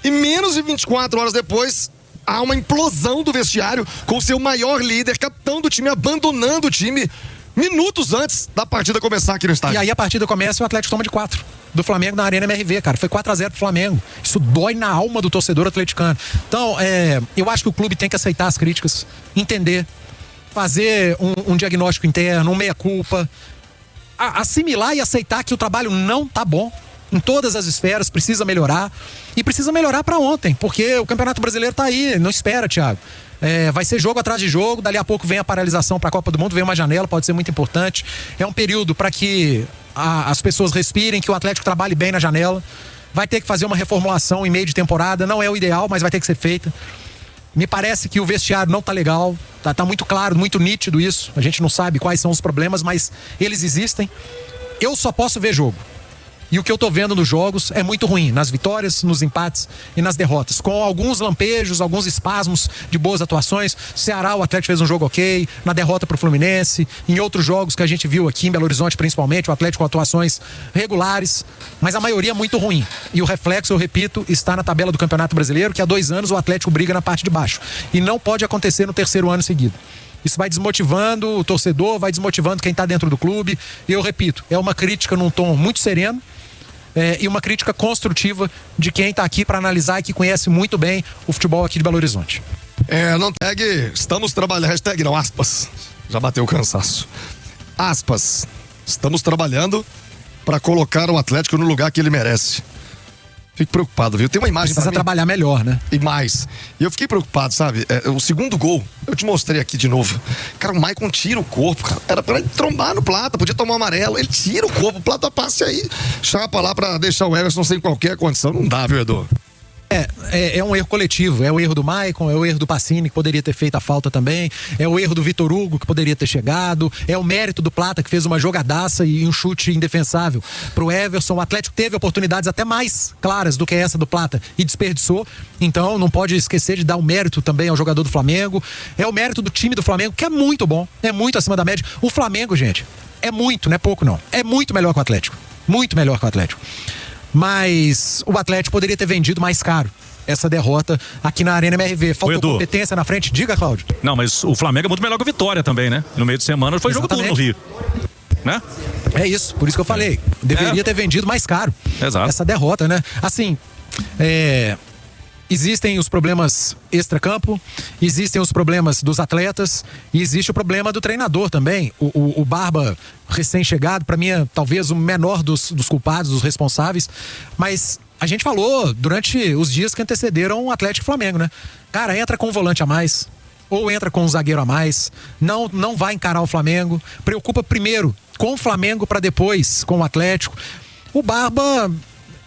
E menos de 24 horas depois, há uma implosão do vestiário com o seu maior líder, capitão do time, abandonando o time minutos antes da partida começar aqui no estádio. E aí a partida começa e o Atlético toma de 4 do Flamengo na Arena MRV, cara. Foi 4-0 pro Flamengo. Isso dói na alma do torcedor atleticano. Então, eu acho que o clube tem que aceitar as críticas, entender, fazer um diagnóstico interno, um meia-culpa, assimilar e aceitar que o trabalho não tá bom em todas as esferas, precisa melhorar. E precisa melhorar para ontem, porque o Campeonato Brasileiro tá aí, não espera, Thiago. Vai ser jogo atrás de jogo, dali a pouco vem a paralisação para a Copa do Mundo, vem uma janela, pode ser muito importante. É um período para que as pessoas respirem, que o Atlético trabalhe bem na janela. Vai ter que fazer uma reformulação em meio de temporada, não é o ideal, mas vai ter que ser feita. Me parece que o vestiário não tá legal, tá muito claro, muito nítido isso. A gente não sabe quais são os problemas, mas eles existem. Eu só posso ver jogo. E o que eu tô vendo nos jogos é muito ruim, nas vitórias, nos empates e nas derrotas, com alguns lampejos, alguns espasmos de boas atuações. Ceará, o Atlético fez um jogo ok, na derrota pro Fluminense, em outros jogos que a gente viu aqui em Belo Horizonte principalmente, o Atlético com atuações regulares, mas a maioria muito ruim. E o reflexo, eu repito, está na tabela do Campeonato Brasileiro, que há 2 anos o Atlético briga na parte de baixo. E não pode acontecer no 3º ano seguido. Isso vai desmotivando o torcedor, vai desmotivando quem está dentro do clube. E eu repito, é uma crítica num tom muito sereno, e uma crítica construtiva de quem está aqui para analisar e que conhece muito bem o futebol aqui de Belo Horizonte. Não tag, estamos trabalhando, hashtag não, aspas, já bateu o cansaço. Aspas, estamos trabalhando para colocar o Atlético no lugar que ele merece. Fico preocupado, viu? Tem uma imagem Precisa trabalhar melhor, né? E mais. E eu fiquei preocupado, sabe? O segundo gol, eu te mostrei aqui de novo. Cara, o Maicon tira o corpo, cara. Era pra ele trombar no Plata, podia tomar um amarelo. Ele tira o corpo, o Plata passe aí. Chapa lá pra deixar o Everson sem qualquer condição. Não dá, viu, Edu? É um erro coletivo, é o erro do Maicon, é o erro do Pacini, que poderia ter feito a falta também, é o erro do Vitor Hugo, que poderia ter chegado, é o mérito do Plata, que fez uma jogadaça e um chute indefensável pro Everson. O Atlético teve oportunidades até mais claras do que essa do Plata e desperdiçou, então não pode esquecer de dar o mérito também ao jogador do Flamengo. É o mérito do time do Flamengo, que é muito bom, é muito acima da média. O Flamengo, gente, é muito, não é pouco não, é muito melhor que o Atlético, muito melhor que o Atlético. Mas o Atlético poderia ter vendido mais caro essa derrota aqui na Arena MRV. Faltou competência na frente. Diga, Cláudio. Não, mas o Flamengo é muito melhor que o Vitória também, né? No meio de semana foi jogo todo no Rio. Né? É isso, por isso que eu falei. Deveria ter vendido mais caro. Exato. Essa derrota, né? Assim, existem os problemas extracampo, existem os problemas dos atletas e existe o problema do treinador também. O Barba, recém-chegado, para mim é talvez o menor dos culpados, dos responsáveis, mas a gente falou durante os dias que antecederam o Atlético e Flamengo, né? Cara, entra com um volante a mais ou entra com um zagueiro a mais, não vai encarar o Flamengo, preocupa primeiro com o Flamengo para depois com o Atlético. O Barba...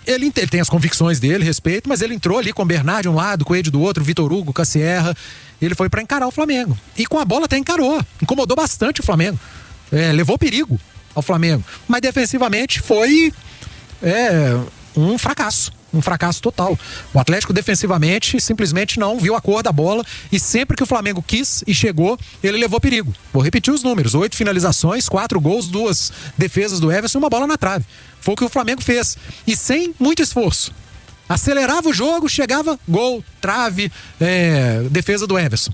Ele tem as convicções dele, respeito, mas ele entrou ali com o Bernard de um lado, com o Ed do outro, o Vitor Hugo, com a Sierra. Ele foi pra encarar o Flamengo. E com a bola até encarou. Incomodou bastante o Flamengo. Levou perigo ao Flamengo. Mas defensivamente foi um fracasso. Um fracasso total. O Atlético defensivamente simplesmente não viu a cor da bola e sempre que o Flamengo quis e chegou, ele levou perigo. Vou repetir os números: 8 finalizações, 4 gols, 2 defesas do Everson e uma bola na trave. Foi o que o Flamengo fez. E sem muito esforço. Acelerava o jogo, chegava, gol, trave, defesa do Everson.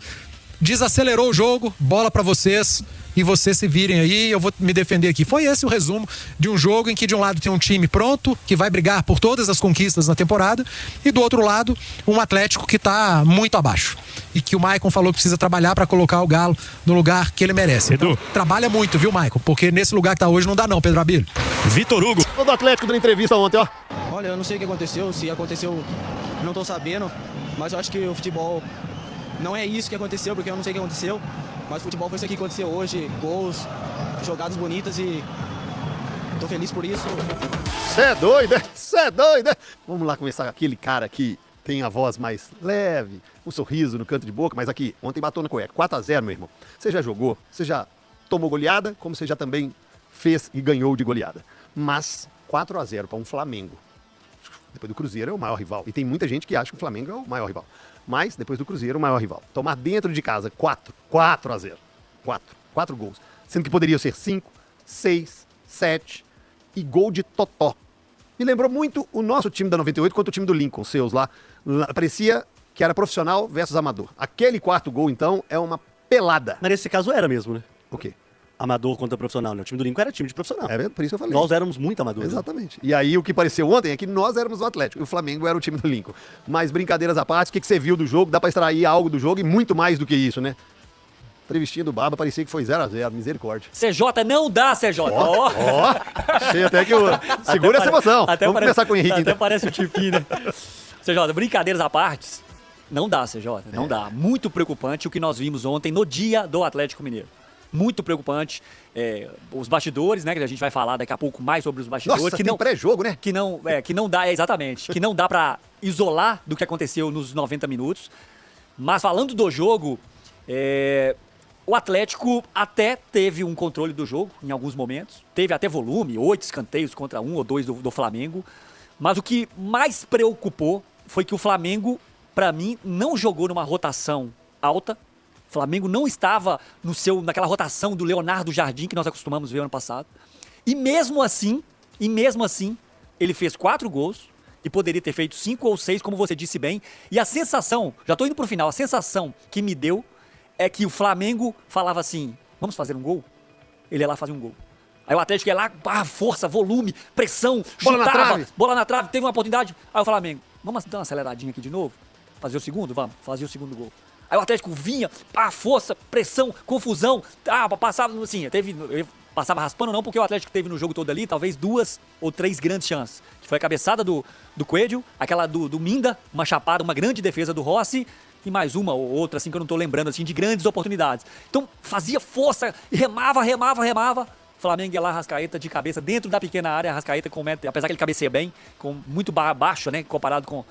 Desacelerou o jogo, bola pra vocês e vocês se virem aí, eu vou me defender aqui. Foi esse o resumo de um jogo em que de um lado tem um time pronto, que vai brigar por todas as conquistas na temporada, e do outro lado um Atlético que tá muito abaixo e que o Maicon falou que precisa trabalhar para colocar o Galo no lugar que ele merece. Então, trabalha muito, viu, Maicon? Porque nesse lugar que tá hoje não dá não, Pedro Abílio. Vitor Hugo. Todo Atlético dando entrevista ontem, ó. Olha, eu não sei o que aconteceu, se aconteceu, não tô sabendo, mas eu acho que o futebol não é isso que aconteceu, porque eu não sei o que aconteceu, mas o futebol foi isso aqui que aconteceu hoje, gols, jogadas bonitas e tô feliz por isso. Cê é doido, né? Cê é doido, né? Vamos lá começar com aquele cara que tem a voz mais leve, um sorriso no canto de boca, mas aqui, ontem bateu na cueca, 4-0, meu irmão. Você já jogou, você já tomou goleada, como você já também fez e ganhou de goleada. Mas 4-0 para um Flamengo, depois do Cruzeiro, é o maior rival. E tem muita gente que acha que o Flamengo é o maior rival. Mas, depois do Cruzeiro, o maior rival. Tomar dentro de casa 4-0. 4 gols. Sendo que poderiam ser 5, 6, 7 e gol de totó. Me lembrou muito o nosso time da 98 contra o time do Lincoln, seus lá. Parecia que era profissional versus amador. Aquele 4º gol, então, é uma pelada. Mas nesse caso era mesmo, né? O quê? Amador contra profissional, né? O time do Lincoln era time de profissional. É por isso que eu falei. Nós éramos muito amadores. Exatamente. E aí o que pareceu ontem é que nós éramos o Atlético e o Flamengo era o time do Lincoln. Mas brincadeiras à parte, o que você viu do jogo? Dá pra extrair algo do jogo e muito mais do que isso, né? Entrevistinha do Barba, parecia que foi 0-0, misericórdia. CJ não dá, CJ. Ó. Achei até que segura essa emoção. Vamos começar com o Henrique. Até então. parece o tipinho, né? CJ, brincadeiras à parte, não dá, CJ, não dá. Muito preocupante o que nós vimos ontem no dia do Atlético Mineiro. Muito preocupante. Os bastidores, né? Que a gente vai falar daqui a pouco mais sobre os bastidores. Nossa, que tem não pré-jogo, né? Que não dá, exatamente. Que não dá pra isolar do que aconteceu nos 90 minutos. Mas falando do jogo, o Atlético até teve um controle do jogo em alguns momentos. Teve até volume, 8 escanteios contra 1 ou 2 do Flamengo. Mas o que mais preocupou foi que o Flamengo, pra mim, não jogou numa rotação alta. O Flamengo não estava naquela rotação do Leonardo Jardim que nós acostumamos ver ano passado. E mesmo assim, ele fez 4 gols e poderia ter feito 5 ou 6, como você disse bem. E a sensação, já tô indo pro final, a sensação que me deu é que o Flamengo falava assim, vamos fazer um gol? Ele ia lá fazer um gol. Aí o Atlético ia lá, força, volume, pressão, bola na trave, teve uma oportunidade. Aí o Flamengo, vamos dar uma aceleradinha aqui de novo? Fazer o segundo? Vamos, fazer o segundo gol. Aí o Atlético vinha, força, pressão, confusão, passava assim, passava raspando não, porque o Atlético teve no jogo todo ali, talvez 2 ou 3 grandes chances. Que foi a cabeçada do Coelho, aquela do Minda, uma chapada, uma grande defesa do Rossi, e mais uma ou outra, assim, que eu não tô lembrando, assim, de grandes oportunidades. Então, fazia força, remava. Flamengo ia lá, Arrascaeta de cabeça, dentro da pequena área, Arrascaeta com metro, apesar que ele cabeceia bem, com muito baixo, né, comparado com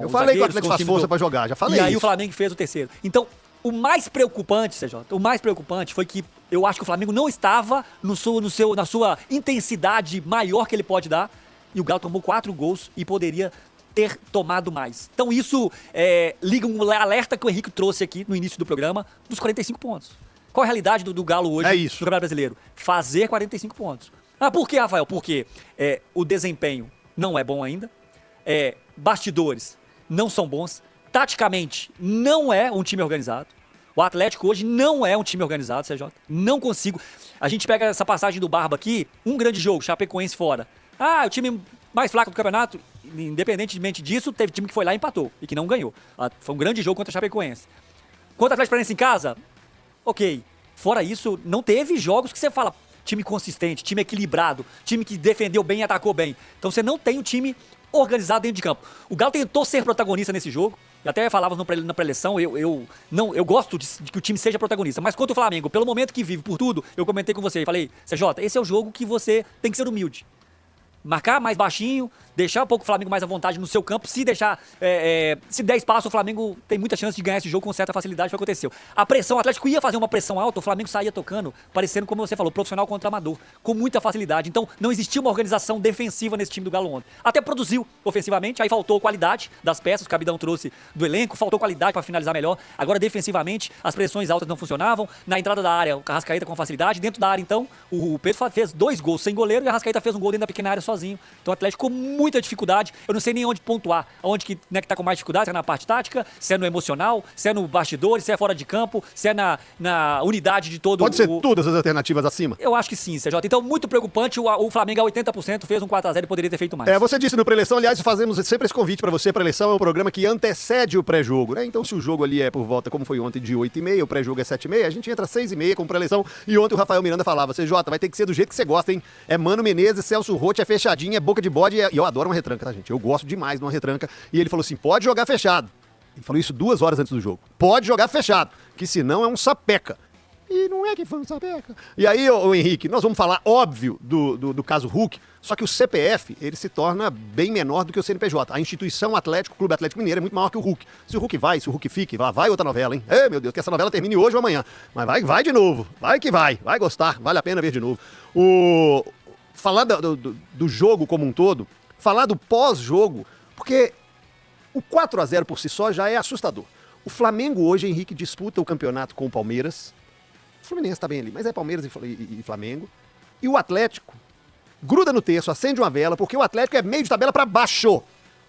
eu falei que o Atlético faz força pra jogar, já falei E aí isso. o Flamengo fez o terceiro. Então, o mais preocupante, CJ, foi que eu acho que o Flamengo não estava na sua intensidade maior que ele pode dar, e o Galo tomou 4 gols e poderia ter tomado mais. Então isso liga um alerta que o Henrique trouxe aqui no início do programa, dos 45 pontos. Qual é a realidade do Galo hoje no Campeonato Brasileiro? Fazer 45 pontos. Por que, Rafael? Porque o desempenho não é bom ainda, bastidores não são bons, taticamente não é um time organizado. O Atlético hoje não é um time organizado, CJ. Não consigo. A gente pega essa passagem do Barba aqui, um grande jogo, Chapecoense fora. O time mais fraco do campeonato, independentemente disso, teve time que foi lá e empatou e que não ganhou. Foi um grande jogo contra o Chapecoense. Contra o Atlético Paranaense em casa, ok. Fora isso, não teve jogos que você fala time consistente, time equilibrado, time que defendeu bem e atacou bem. Então você não tem um time organizado dentro de campo. O Galo tentou ser protagonista nesse jogo. Até falávamos na pré-eleição, eu gosto de que o time seja protagonista. Mas quanto o Flamengo, pelo momento que vive, por tudo, eu comentei com você e falei, CJ, esse é o jogo que você tem que ser humilde. Marcar mais baixinho, deixar um pouco o Flamengo mais à vontade no seu campo. Se deixar, se der espaço, o Flamengo tem muita chance de ganhar esse jogo com certa facilidade. Foi o que aconteceu. A pressão, o Atlético ia fazer uma pressão alta, o Flamengo saía tocando, parecendo, como você falou, profissional contra amador, com muita facilidade. Então, não existia uma organização defensiva nesse time do Galo ontem. Até produziu ofensivamente, aí faltou qualidade das peças, o Cabidão trouxe do elenco, faltou qualidade para finalizar melhor. Agora, defensivamente, as pressões altas não funcionavam. Na entrada da área, o Arrascaeta com facilidade. Dentro da área, então, o Pedro fez 2 gols sem goleiro e o Arrascaeta fez um gol dentro da pequena área sozinho. Então o Atlético com muita dificuldade. Eu não sei nem onde pontuar. Onde que tá com mais dificuldade, se é na parte tática, se é no emocional, se é no bastidor, se é fora de campo, se é na unidade de todo Pode ser todas as alternativas acima? Eu acho que sim, CJ. Então, muito preocupante. O Flamengo a 80% fez um 4x0 e poderia ter feito mais. Você disse no pré-eleição, aliás, fazemos sempre esse convite pra você. Pré-eleição é um programa que antecede o pré-jogo, né? Então, se o jogo ali é por volta, como foi ontem, de 8h30, o pré-jogo é 7h30, a gente entra às 6h30 com pré-eleição. E ontem o Rafael Miranda falava, CJ, vai ter que ser do jeito que você gosta, hein? É Mano Menezes, Celso Roth, é fechadinho, é boca de bode. E eu adoro uma retranca, tá, gente? Eu gosto demais de uma retranca. E ele falou assim, pode jogar fechado. Ele falou isso 2 horas antes do jogo. Pode jogar fechado, que senão é um sapeca. E não é que foi um sapeca. E aí, ô Henrique, nós vamos falar, óbvio, do caso Hulk, só que o CPF, ele se torna bem menor do que o CNPJ. A instituição Atlético, Clube Atlético Mineiro, é muito maior que o Hulk. Se o Hulk vai, se o Hulk fique, lá vai outra novela, hein? Meu Deus, que essa novela termine hoje ou amanhã. Mas vai de novo. Vai que vai gostar, vale a pena ver de novo. Falar do jogo como um todo, falar do pós-jogo, porque o 4x0 por si só já é assustador. O Flamengo hoje, Henrique, disputa o campeonato com o Palmeiras. O Fluminense tá bem ali, mas é Palmeiras e Flamengo. E o Atlético gruda no terço, acende uma vela, porque o Atlético é meio de tabela pra baixo.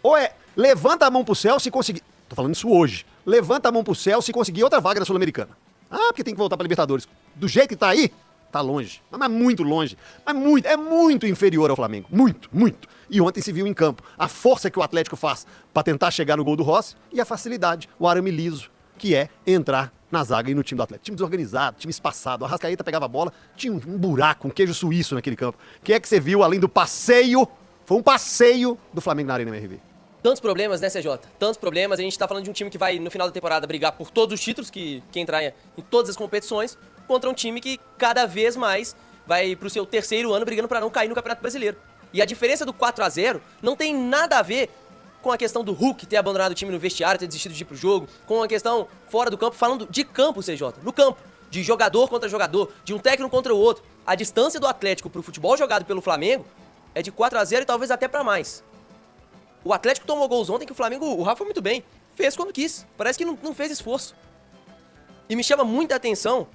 Ou levanta a mão pro céu se conseguir... Tô falando isso hoje. Levanta a mão pro céu se conseguir outra vaga na Sul-Americana. Porque tem que voltar pra Libertadores. Do jeito que tá aí, tá longe. Mas muito longe. É muito inferior ao Flamengo. Muito. E ontem se viu em campo a força que o Atlético faz pra tentar chegar no gol do Rossi e a facilidade, o arame liso, que é entrar na zaga e no time do Atlético. Time desorganizado, time espaçado. A Arrascaeta pegava a bola, tinha um buraco, um queijo suíço naquele campo. O que é que você viu além do passeio? Foi um passeio do Flamengo na Arena MRV. Tantos problemas, né, CJ? Tantos problemas. A gente tá falando de um time que vai, no final da temporada, brigar por todos os títulos, que entrar em todas as competições, contra um time que cada vez mais vai pro seu 3º ano brigando pra não cair no Campeonato Brasileiro. E a diferença do 4x0 não tem nada a ver com a questão do Hulk ter abandonado o time no vestiário, ter desistido de ir pro jogo, com a questão fora do campo, falando de campo, CJ, no campo, de jogador contra jogador, de um técnico contra o outro. A distância do Atlético pro futebol jogado pelo Flamengo é de 4x0 e talvez até pra mais. O Atlético tomou gols ontem que o Flamengo, o Rafa foi muito bem, fez quando quis, parece que não fez esforço. E me chama muita atenção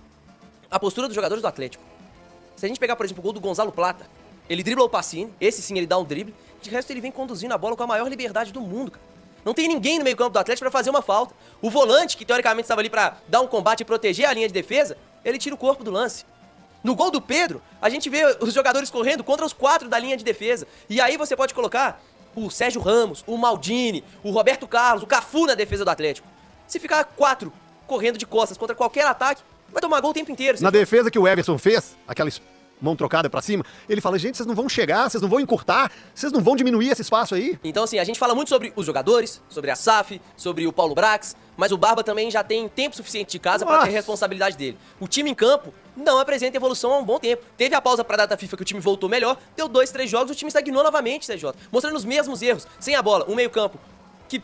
a postura dos jogadores do Atlético. Se a gente pegar, por exemplo, o gol do Gonzalo Plata, ele dribla o Pacini, esse sim ele dá um drible, de resto ele vem conduzindo a bola com a maior liberdade do mundo, cara. Não tem ninguém no meio campo do Atlético pra fazer uma falta. O volante, que teoricamente estava ali pra dar um combate e proteger a linha de defesa, ele tira o corpo do lance. No gol do Pedro, a gente vê os jogadores correndo contra os 4 da linha de defesa. E aí você pode colocar o Sérgio Ramos, o Maldini, o Roberto Carlos, o Cafu na defesa do Atlético. Se ficar 4 correndo de costas contra qualquer ataque, vai tomar gol o tempo inteiro. Na defesa que o Everson fez, aquela mão trocada pra cima, ele fala, gente, vocês não vão chegar, vocês não vão encurtar, vocês não vão diminuir esse espaço aí. Então, assim, a gente fala muito sobre os jogadores, sobre a SAF, sobre o Paulo Brax, mas o Barba também já tem tempo suficiente de casa para ter responsabilidade dele. O time em campo não apresenta evolução há um bom tempo. Teve a pausa pra data FIFA que o time voltou melhor, deu 2, 3 jogos, o time estagnou novamente, CJ, mostrando os mesmos erros, sem a bola, um meio campo que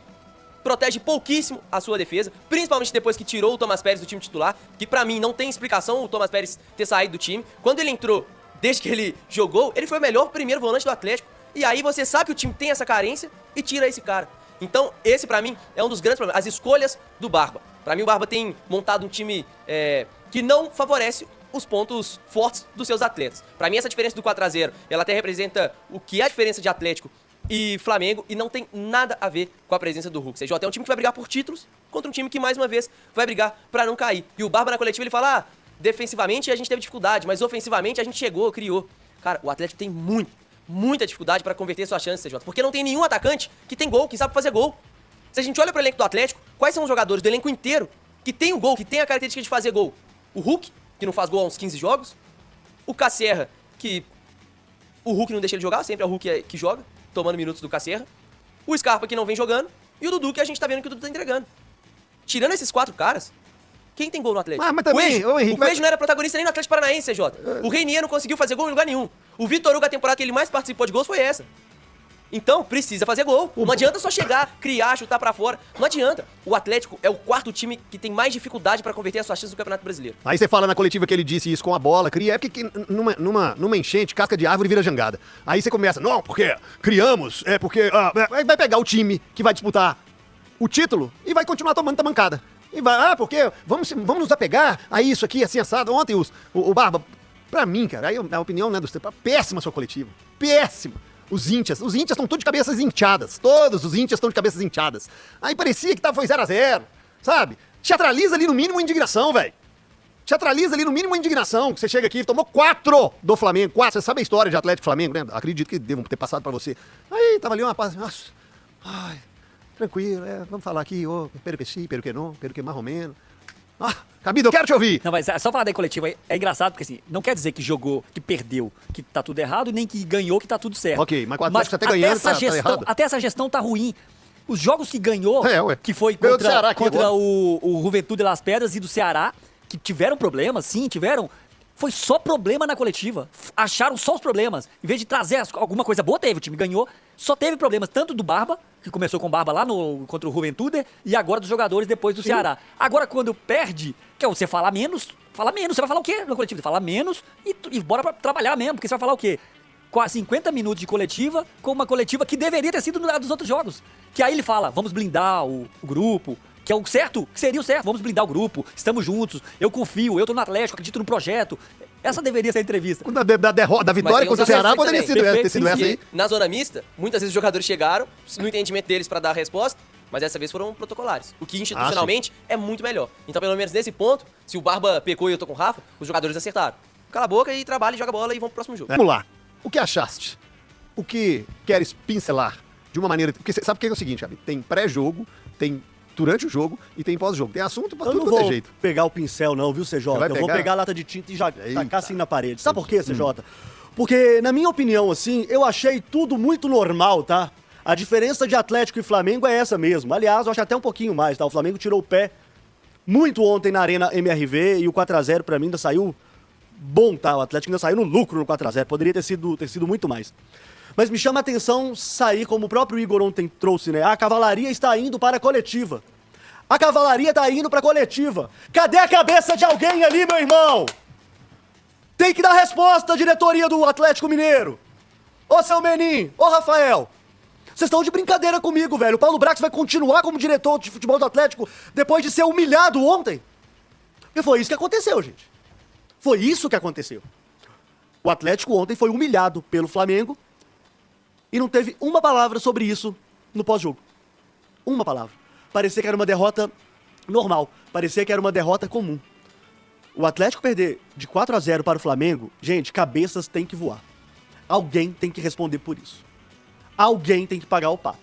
protege pouquíssimo a sua defesa, principalmente depois que tirou o Thomas Pérez do time titular, que pra mim não tem explicação o Thomas Pérez ter saído do time. Quando ele entrou, desde que ele jogou, ele foi o melhor primeiro volante do Atlético. E aí você sabe que o time tem essa carência e tira esse cara. Então, esse pra mim é um dos grandes problemas, as escolhas do Barba. Pra mim o Barba tem montado um time que não favorece os pontos fortes dos seus atletas. Pra mim essa diferença do 4-0, ela até representa o que é a diferença de Atlético e Flamengo, e não tem nada a ver com a presença do Hulk. CJ é um time que vai brigar por títulos contra um time que, mais uma vez, vai brigar pra não cair. E o Barba na coletiva, ele fala, defensivamente a gente teve dificuldade, mas ofensivamente a gente chegou, criou. Cara, o Atlético tem muita dificuldade pra converter suas chances, CJ, porque não tem nenhum atacante que tem gol, que sabe fazer gol. Se a gente olha pro elenco do Atlético, quais são os jogadores do elenco inteiro que tem o gol, que tem a característica de fazer gol? O Hulk, que não faz gol há uns 15 jogos. O Casserra, que o Hulk não deixa ele jogar, sempre é o Hulk que joga, tomando minutos do Casserra. O Scarpa, que não vem jogando. E o Dudu, que a gente tá vendo que o Dudu tá entregando. Tirando esses 4 caras, quem tem gol no Atlético? Mas também, o Coelho não era protagonista nem no Atlético Paranaense, CJ. O Reinier não conseguiu fazer gol em lugar nenhum. O Vitor Hugo, a temporada que ele mais participou de gols foi essa. Então, precisa fazer gol. Não adianta só chegar, criar, chutar pra fora. Não adianta. O Atlético é o 4º time que tem mais dificuldade pra converter as suas chances do Campeonato Brasileiro. Aí você fala na coletiva que ele disse isso com a bola, cria, porque numa enchente, casca de árvore vira jangada. Aí você começa, não, porque criamos, porque... vai pegar o time que vai disputar o título e vai continuar tomando tamancada. E vai, porque vamos nos apegar a isso aqui, assim, assado. Ontem o Barba, pra mim, cara, aí a opinião, né, péssima a sua coletiva. Péssima. Os íntias estão todos de cabeças inchadas. Todos os íntias estão de cabeças inchadas. Aí parecia que foi 0-0, sabe? Teatraliza ali no mínimo a indignação, velho. Teatraliza ali no mínimo a indignação. Que você chega aqui e tomou 4 do Flamengo. 4, você sabe a história de Atlético e Flamengo, né? Acredito que devam ter passado pra você. Aí tava ali uma paz. Nossa, ai, tranquilo, vamos falar aqui, pero que sim, pero que não, pero que mais ou menos. Cabido, eu quero te ouvir. Não, mas só falar da coletiva é engraçado, porque assim, não quer dizer que jogou, que perdeu, que tá tudo errado, nem que ganhou, que tá tudo certo. Ok, mas o Atlético até ganhando, tá errado. Até essa gestão tá ruim. Os jogos que ganhou, que foi Ceará, contra o Juventude de Las Pedras e do Ceará, que tiveram problemas, sim, tiveram. Foi só problema na coletiva. Acharam só os problemas. Em vez de trazer alguma coisa boa, teve. O time ganhou. Só teve problemas tanto do Barba, que começou com o Barba lá contra o Juventude, e agora dos jogadores depois do Ceará. Agora, quando perde, que é você falar menos. Você vai falar o quê na coletiva? Falar menos e bora pra trabalhar mesmo. Porque você vai falar o quê? Quase 50 minutos de coletiva, com uma coletiva que deveria ter sido no lado dos outros jogos. Que aí ele fala, vamos blindar o grupo, que é o certo, que seria o certo, vamos blindar o grupo, estamos juntos, eu confio, eu tô no Atlético, acredito no projeto. Essa deveria ser a entrevista. Da vitória contra o Ceará poderia ter sido essa aí. Na zona mista, muitas vezes os jogadores chegaram, no entendimento deles pra dar a resposta, mas dessa vez foram protocolares. O que institucionalmente é muito melhor. Então, pelo menos nesse ponto, se o Barba pecou e eu tô com o Rafa, os jogadores acertaram. Cala a boca e trabalha, joga bola e vamos pro próximo jogo. Vamos lá. O que achaste? O que queres pincelar de uma maneira... Porque sabe o que é o seguinte, Gabi? Tem pré-jogo, tem durante o jogo e tem pós-jogo. Tem assunto pra tudo quanto é jeito. Eu não vou pegar o pincel não, viu, CJ? Eu vou pegar a lata de tinta e já tacar assim na parede. Sabe por quê, CJ? Porque, na minha opinião, assim, eu achei tudo muito normal, tá? A diferença de Atlético e Flamengo é essa mesmo. Aliás, eu acho até um pouquinho mais, tá? O Flamengo tirou o pé muito ontem na Arena MRV e o 4-0 pra mim ainda saiu bom, tá? O Atlético ainda saiu no lucro no 4-0. Poderia ter sido muito mais. Mas me chama a atenção sair, como o próprio Igor ontem trouxe, né? A cavalaria está indo para a coletiva. A cavalaria está indo para a coletiva. Cadê a cabeça de alguém ali, meu irmão? Tem que dar resposta, diretoria do Atlético Mineiro. Ô, seu Menin, ô, Rafael. Vocês estão de brincadeira comigo, velho. O Paulo Brax vai continuar como diretor de futebol do Atlético depois de ser humilhado ontem? E foi isso que aconteceu, gente. Foi isso que aconteceu. O Atlético ontem foi humilhado pelo Flamengo e não teve uma palavra sobre isso no pós-jogo. Uma palavra. Parecia que era uma derrota normal. Parecia que era uma derrota comum. O Atlético perder de 4-0 para o Flamengo, gente, cabeças têm que voar. Alguém tem que responder por isso. Alguém tem que pagar o pato.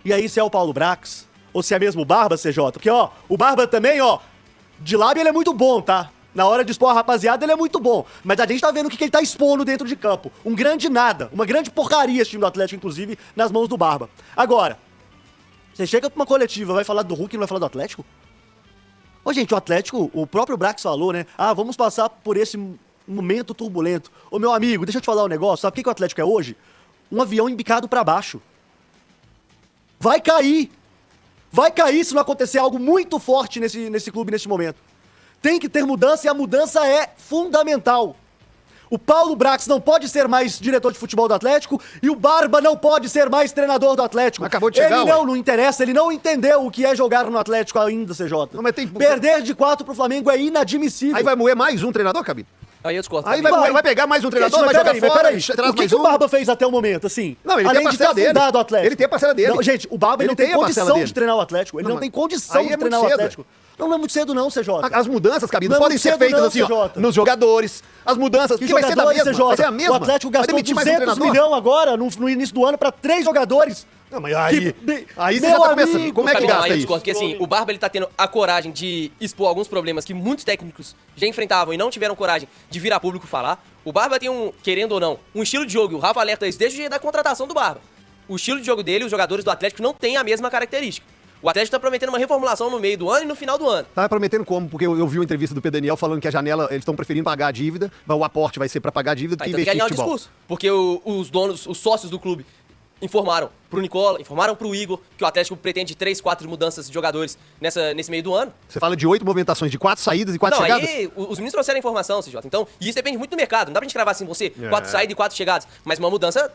E aí, se é o Paulo Brax, ou se é mesmo o Barba, CJ. Porque, ó, o Barba também, ó, de lábio ele é muito bom, tá? Na hora de expor a rapaziada, ele é muito bom. Mas a gente tá vendo o que ele tá expondo dentro de campo. Um grande nada. Uma grande porcaria esse time do Atlético, inclusive, nas mãos do Barba. Agora, você chega pra uma coletiva, vai falar do Hulk e não vai falar do Atlético? Ô, gente, o Atlético, o próprio Brax falou, né? Ah, vamos passar por esse momento turbulento. Ô, meu amigo, deixa eu te falar um negócio. Sabe o que o Atlético é hoje? Um avião embicado pra baixo. Vai cair. Vai cair se não acontecer algo muito forte nesse clube nesse momento. Tem que ter mudança e a mudança é fundamental. O Paulo Brax não pode ser mais diretor de futebol do Atlético e o Barba não pode ser mais treinador do Atlético. Acabou de chegar, ele não interessa, ele não entendeu o que é jogar no Atlético ainda, CJ. Não, mas Perder de 4 pro Flamengo é inadmissível. Aí vai moer mais um treinador, Cabide? Aí eu discordo. Aí vai pegar mais um treinador, vai jogar fora, traz o que mais o Barba fez até o momento, assim? Não, ele tem além a de ter parcela dele. afundado o Atlético. Ele tem a parcela dele. Não, gente, o Barba ele não tem condição de treinar o Atlético. Ele não tem condição de treinar o Atlético. Não é muito cedo não, CJ. As mudanças, Cabide, podem ser feitas assim, ó, nos jogadores. As mudanças, que vai ser da mesma. Vai ser a mesma. O Atlético gastou 200 milhões agora, no início do ano, pra 3 jogadores. Não, mas aí você já tá começando. Como é que gasta isso? Porque assim, o Barba ele tá tendo a coragem de expor alguns problemas que muitos técnicos já enfrentavam e não tiveram coragem de vir a público falar. O Barba tem querendo ou não, um estilo de jogo, e o Rafa alerta isso desde o dia da contratação do Barba. O estilo de jogo dele, os jogadores do Atlético não têm a mesma característica. O Atlético tá prometendo uma reformulação no meio do ano e no final do ano. Tá prometendo como? Porque eu vi uma entrevista do Pedro Daniel falando que a janela, eles estão preferindo pagar a dívida, o aporte vai ser pra pagar a dívida do que investir em futebol. Discurso, porque os donos, os sócios do clube informaram pro Nicola, informaram pro Igor que o Atlético pretende 3, 4 mudanças de jogadores nesse meio do ano. Você fala de 8 movimentações, de 4 saídas e 4 chegadas? Não, aí os meninos trouxeram a informação, CJ. Então, e isso depende muito do mercado. Não dá pra gente cravar assim, 4 saídas e 4 chegadas. Mas uma mudança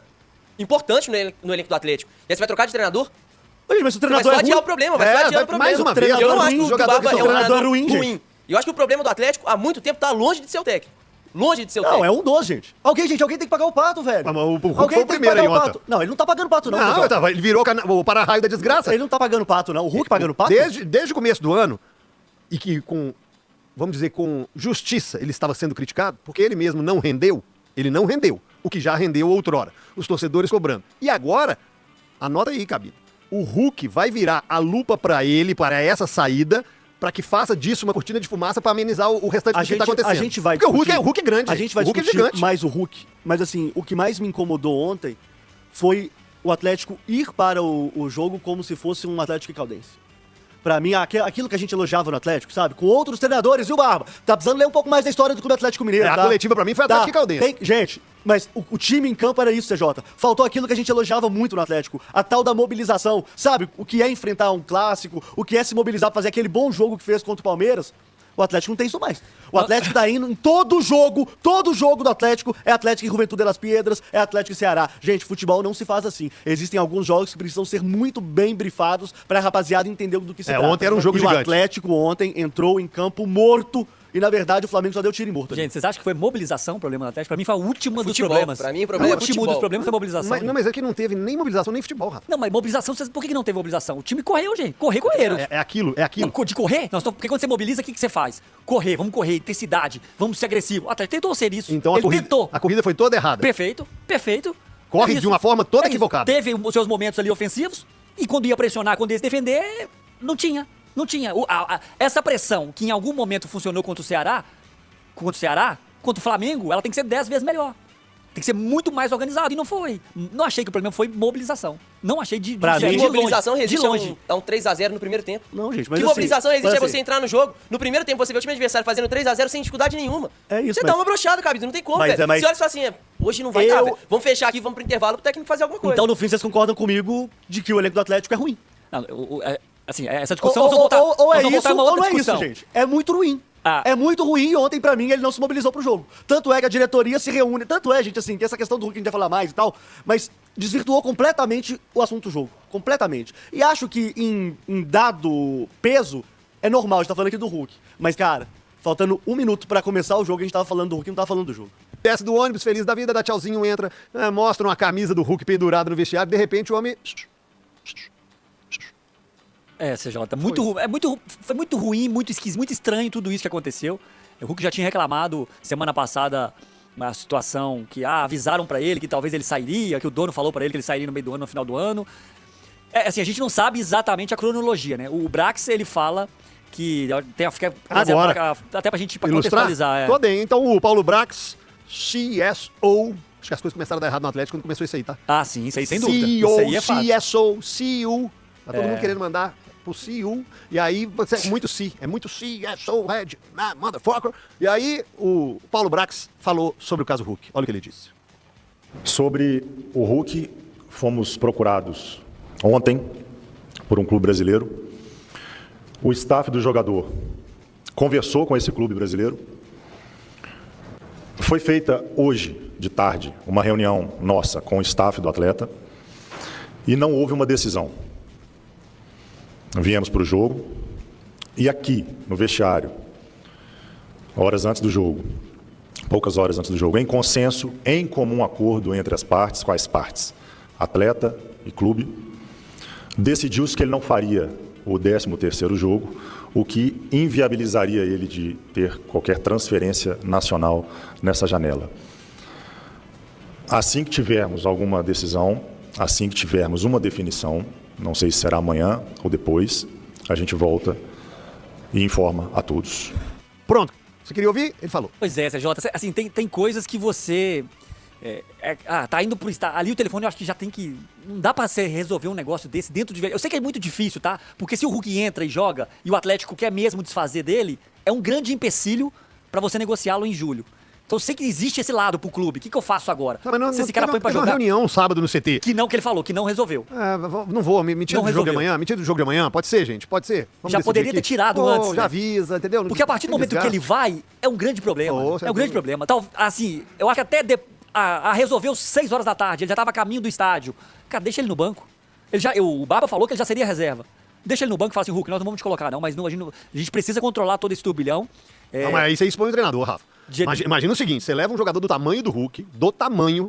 importante no elenco do Atlético. E aí você vai trocar de treinador? Mas o treinador vai só adiar o problema, vai só adiar o problema. Mais uma vez, eu não acho que o Barba é um treinador ruim. Eu acho que o problema do Atlético, há muito tempo, tá longe de ser o técnico. Longe de ser o técnico. Não, é um dos, gente. Alguém tem que pagar o pato, velho. Mas o Hulk foi o primeiro aí ontem. Não, ele não tá pagando pato, não. Não, ele virou o para-raio da desgraça. Ele não tá pagando pato, não. O Hulk pagando pato? Desde o começo do ano, e que vamos dizer, com justiça, ele estava sendo criticado, porque ele mesmo não rendeu, o que já rendeu outrora. Os torcedores cobrando. E agora, anota aí, Cabide. O Hulk vai virar a lupa para ele, para essa saída, para que faça disso uma cortina de fumaça para amenizar o restante do que tá acontecendo. A gente vai Porque o Hulk é grande. A gente vai discutir mais o Hulk. Mas assim, o que mais me incomodou ontem foi o Atlético ir para o jogo como se fosse um Atlético Caldense. Pra mim, aquilo que a gente elogiava no Atlético, sabe? Com outros treinadores, viu, Barba? Tá precisando ler um pouco mais da história do Clube Atlético Mineiro, A coletiva pra mim foi Atlético Caldense. Gente, mas o time em campo era isso, CJ. Faltou aquilo que a gente elogiava muito no Atlético. A tal da mobilização, sabe? O que é enfrentar um clássico, o que é se mobilizar pra fazer aquele bom jogo que fez contra o Palmeiras. O Atlético não tem isso mais. O Atlético tá indo em todo jogo do Atlético é Atlético e Juventude das Piedras, é Atlético e Ceará. Gente, futebol não se faz assim. Existem alguns jogos que precisam ser muito bem brifados pra rapaziada entender do que se trata. Ontem era um jogo gigante. O Atlético ontem entrou em campo morto e, na verdade, o Flamengo só deu tiro em morto. Gente, vocês acham que foi mobilização o problema do Atlético? Pra mim foi a última dos problemas. Pra mim, o problema o último dos problemas foi mobilização. Mas é que não teve nem mobilização, nem futebol, Rafa. Não, mas mobilização, por que não teve mobilização? O time correu, gente. Correram. É aquilo. Não, de correr? Porque quando você mobiliza, o que você faz? Correr, vamos correr, intensidade, vamos ser agressivo. O Atlético tentou ser isso. Então a corrida foi toda errada. Perfeito. Corre de uma forma toda equivocada. Teve os seus momentos ali ofensivos e quando ia pressionar, quando ia se defender, não tinha. Essa pressão que em algum momento funcionou contra o Flamengo, ela tem que ser 10 vezes melhor. Tem que ser muito mais organizado. E não foi. Não achei que o problema foi mobilização. Não achei de longe. Mobilização resiste a um 3x0 no primeiro tempo. Não, gente, mas que mobilização resiste a você entrar no jogo? No primeiro tempo, você vê o time adversário fazendo 3x0 sem dificuldade nenhuma. É isso, Você dá uma brochada, Cabide. Não tem como, velho. Você olha e fala assim, hoje não vai dar, velho. Vamos fechar aqui, vamos pro intervalo pro técnico fazer alguma coisa. Então, no fim, vocês concordam comigo de que o elenco do Atlético é ruim. Não, assim, essa discussão... Ou é isso, ou não é isso, gente. É muito ruim. É muito ruim e ontem, pra mim, ele não se mobilizou pro jogo. Tanto é que a diretoria se reúne. Tanto é, gente, assim, que essa questão do Hulk a gente vai falar mais e tal, mas desvirtuou completamente o assunto do jogo. Completamente. E acho que em dado peso, é normal a gente tá falando aqui do Hulk. Mas, cara, faltando 1 minuto pra começar o jogo, a gente tava falando do Hulk e não tava falando do jogo. Desce do ônibus, feliz da vida, dá tchauzinho, entra, mostra uma camisa do Hulk pendurada no vestiário, de repente o homem... CJ, foi muito ruim, muito esquisito, muito estranho tudo isso que aconteceu. O Hulk já tinha reclamado semana passada uma situação que avisaram pra ele que talvez ele sairia, que o dono falou pra ele que ele sairia no meio do ano, no final do ano. Assim, a gente não sabe exatamente a cronologia, né? O Brax, ele fala que fica agora, até pra gente ilustrar, contextualizar. Tô bem. Então o Paulo Brax, CSO, acho que as coisas começaram a dar errado no Atlético quando começou isso aí, tá? Ah, sim, isso aí sem dúvida. CEO, isso aí é fato. CSO, CEO, tá todo mundo querendo mandar pro CEO, e aí é muito C, CSO, Head, motherfucker. E aí o Paulo Brax falou sobre o caso Hulk, olha o que ele disse. Sobre o Hulk, fomos procurados ontem por um clube brasileiro. O staff do jogador conversou com esse clube brasileiro. Foi feita hoje, de tarde, uma reunião nossa com o staff do atleta e não houve uma decisão. Viemos para o jogo e aqui, no vestiário, horas antes do jogo, poucas horas antes do jogo, em consenso, em comum acordo entre as partes, quais partes? Atleta e clube, decidiu-se que ele não faria o 13º jogo, o que inviabilizaria ele de ter qualquer transferência nacional nessa janela. Assim que tivermos alguma decisão, assim que tivermos uma definição, não sei se será amanhã ou depois, a gente volta e informa a todos. Pronto. Você queria ouvir? Ele falou. Pois é, CJ, assim, tem coisas que você... tá indo pro estádio. Ali o telefone eu acho que já tem que... Não dá pra você resolver um negócio desse dentro de... Eu sei que é muito difícil, tá? Porque se o Hulk entra e joga e o Atlético quer mesmo desfazer dele, é um grande empecilho pra você negociá-lo em julho. Então eu sei que existe esse lado pro clube. O que eu faço agora? Se esse cara põe pra jogar... uma reunião sábado no CT. Que ele falou, que não resolveu. Não vou, me tira do jogo de amanhã. Me tira do jogo de amanhã. Pode ser, gente, pode ser. Vamos já poderia ter tirado antes. Já avisa, entendeu? Porque a partir do momento que ele vai, é um grande problema. É um grande problema. Assim, eu acho que até resolveu 6 horas da tarde, ele já tava a caminho do estádio. Cara, deixa ele no banco. O Baba falou que ele já seria reserva. Deixa ele no banco e fala assim, Hulk, nós não vamos te colocar não, mas a gente precisa controlar todo esse turbilhão. Não, mas aí você expõe o treinador, Rafa. Imagina o seguinte, você leva um jogador do tamanho do Hulk,